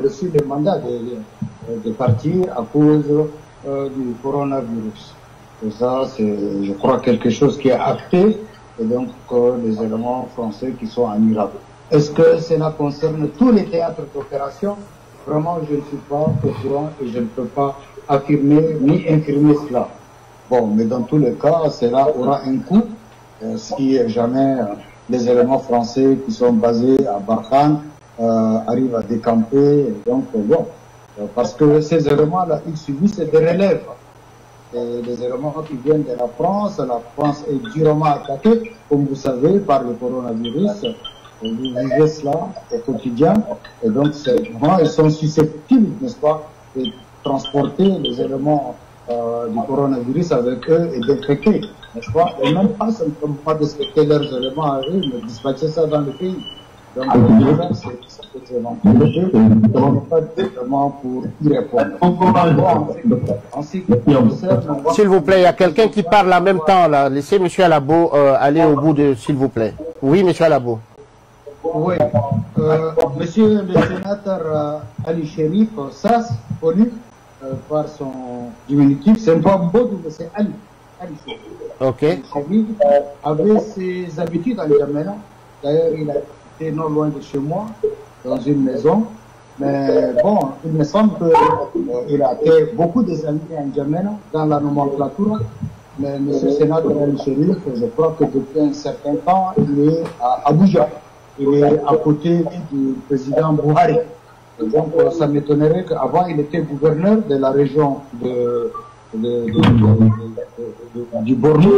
reçu le mandat de partir à cause du coronavirus. Et ça, c'est, je crois, quelque chose qui est acté, et donc les éléments français qui sont en Irak. Est-ce que cela concerne tous les théâtres d'opération? Vraiment, je ne suis pas au courant et je ne peux pas affirmer ni infirmer cela. Bon, mais dans tous les cas, cela aura un coût si jamais les éléments français qui sont basés à Barkhane arrivent à décamper. Donc, bon, parce que ces éléments-là, ils subissent des relèves. Et les éléments qui viennent de la France est durement attaquée, comme vous savez, par le coronavirus. Vous vivez cela au quotidien, et donc ils sont susceptibles, n'est-ce pas, de transporter les éléments du coronavirus avec eux et d'infecter, n'est-ce pas, et même pas simplement pas respecter leurs éléments à eux, mais dispatcher ça dans le pays. Donc, c'est éventualité, nous n'avons pas directement pour y répondre. S'il vous plaît, il y a quelqu'un qui parle en même temps, là. Laissez M. Alabo aller au bout de, s'il vous plaît. Oui, M. Alabo. Oui, monsieur le sénateur Ali Sherif Sass, connu par son diminutif, c'est pas Mbodou, mais c'est Ali. Ali Sherif. Ok. Ali Sherif avait ses habitudes en N'Djamena. D'ailleurs, il a été non loin de chez moi, dans une maison. Mais bon, il me semble qu'il a fait beaucoup des amis en N'Djamena, dans la nomenclature. Mais monsieur le sénateur Ali Sherif, je crois que depuis un certain temps, il est à Abuja. Il est à côté du président Buhari. Et donc, ça m'étonnerait qu'avant, il était gouverneur de la région du Borno.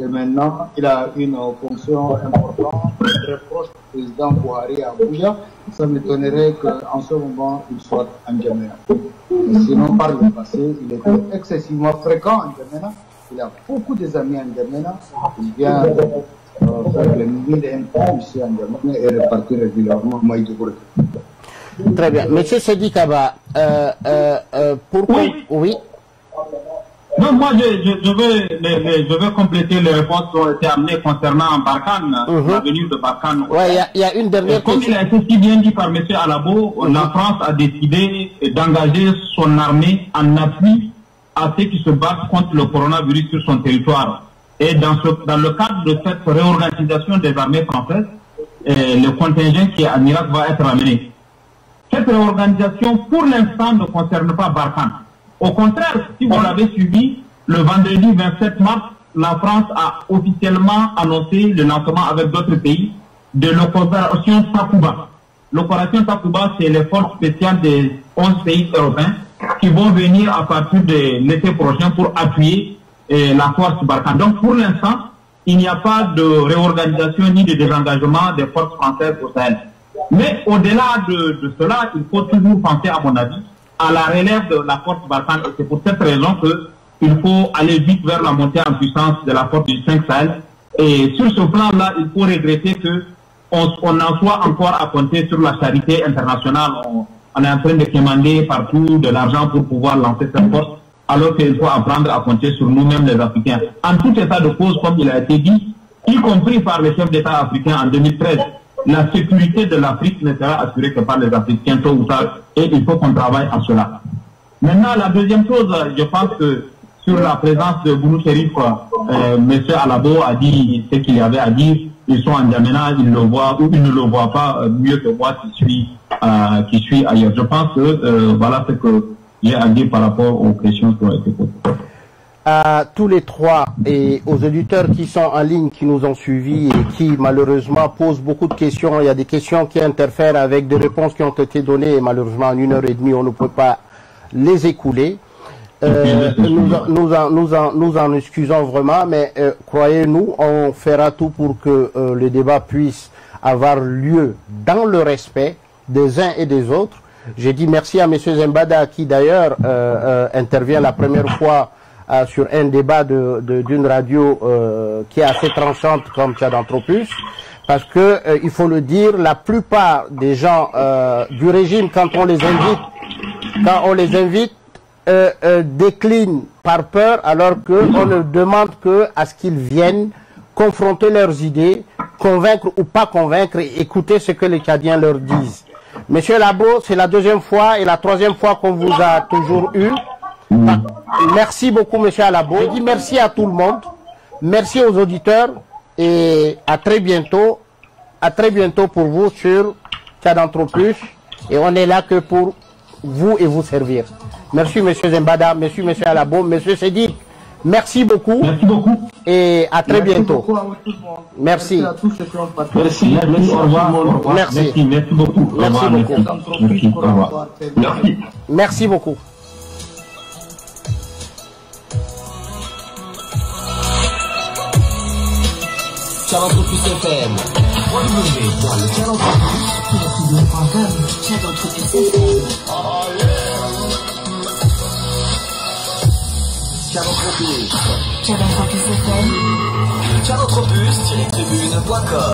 Et maintenant, il a une fonction importante, très proche du président Buhari à Abuja. Ça m'étonnerait qu'en ce moment, il soit en N'Djamena. Sinon, par le passé, il était excessivement fréquent en N'Djamena. Il a beaucoup des amis en N'Djamena. Il vient faire le milieu d'impôts ici en N'Djamena et repartir régulièrement à Maïdougouré. Très bien. Monsieur Sedi Kaba, pourquoi... Oui. Non, moi, je vais compléter les réponses qui ont été amenées concernant Barkhane, la venue de Barkhane. Oui, il y a une dernière question. Comme il a été si bien dit par M. Alabo, la France a décidé d'engager son armée en appui à ceux qui se battent contre le coronavirus sur son territoire. Et dans le cadre de cette réorganisation des armées françaises, le contingent qui est en Irak va être amené. Cette réorganisation, pour l'instant, ne concerne pas Barkhane. Au contraire, si vous l'avez suivi, le vendredi 27 mars, la France a officiellement annoncé le lancement avec d'autres pays de l'opération Takuba. L'opération Takuba, c'est les forces spéciales des 11 pays européens qui vont venir à partir de l'été prochain pour appuyer la force Barkhane. Donc pour l'instant, il n'y a pas de réorganisation ni de désengagement des forces françaises au Sahel. Mais au-delà de cela, il faut toujours penser, à mon avis, à la relève de la force Barkhane. Et c'est pour cette raison qu'il faut aller vite vers la montée en puissance de la force du 5 Sahel. Et sur ce plan-là, il faut regretter qu'on en soit encore à compter sur la charité internationale. On est en train de demander partout de l'argent pour pouvoir lancer cette force, alors qu'il faut apprendre à compter sur nous-mêmes les Africains. En tout état de cause, comme il a été dit, y compris par les chefs d'État africains en 2013, la sécurité de l'Afrique ne sera assurée que par les Africains tôt ou tard, et il faut qu'on travaille à cela. Maintenant, la deuxième chose, je pense que sur la présence de Bounou Sherif, M. Alabo a dit ce qu'il y avait à dire. Ils sont en N'Djamena, ils le voient ou ils ne le voient pas mieux que moi qui suis ailleurs. Je pense que voilà ce que j'ai à dire par rapport aux questions qui ont été posées. À tous les trois et aux auditeurs qui sont en ligne, qui nous ont suivis et qui malheureusement posent beaucoup de questions. Il y a des questions qui interfèrent avec des réponses qui ont été données et malheureusement en 1h30 on ne peut pas les écouler. nous en excusons vraiment, mais croyez-nous, on fera tout pour que le débat puisse avoir lieu dans le respect des uns et des autres. J'ai dit merci à M. Zembada qui d'ailleurs intervient la première fois sur un débat d'une radio qui est assez tranchante comme Tchad Anthropus, parce que il faut le dire, la plupart des gens du régime, quand on les invite, déclinent par peur, alors qu'on ne demande que à ce qu'ils viennent confronter leurs idées, convaincre ou pas convaincre, et écouter ce que les Tchadiens leur disent. Monsieur Labo, c'est la deuxième fois et la troisième fois qu'on vous a toujours eu. Merci beaucoup, monsieur Labo. Je dis merci à tout le monde. Merci aux auditeurs et à très bientôt. À très bientôt pour vous sur Tchad Anthropus. Et on est là que pour vous et vous servir. Merci, monsieur Zembada. Merci, monsieur Labo. Monsieur Sédik, merci beaucoup. Merci beaucoup. Et à très bientôt. Merci. Merci à tous ceux qui ont participé. Merci, au revoir. Merci. Merci beaucoup. Merci beaucoup. Merci, au revoir. Merci. Merci beaucoup. Tchad Anthropus FM. www.tchadantropus.com. Tchad Anthropus FM. Tchad Anthropus. Tchad Anthropus FM. Tchad Anthropus-tribune.com.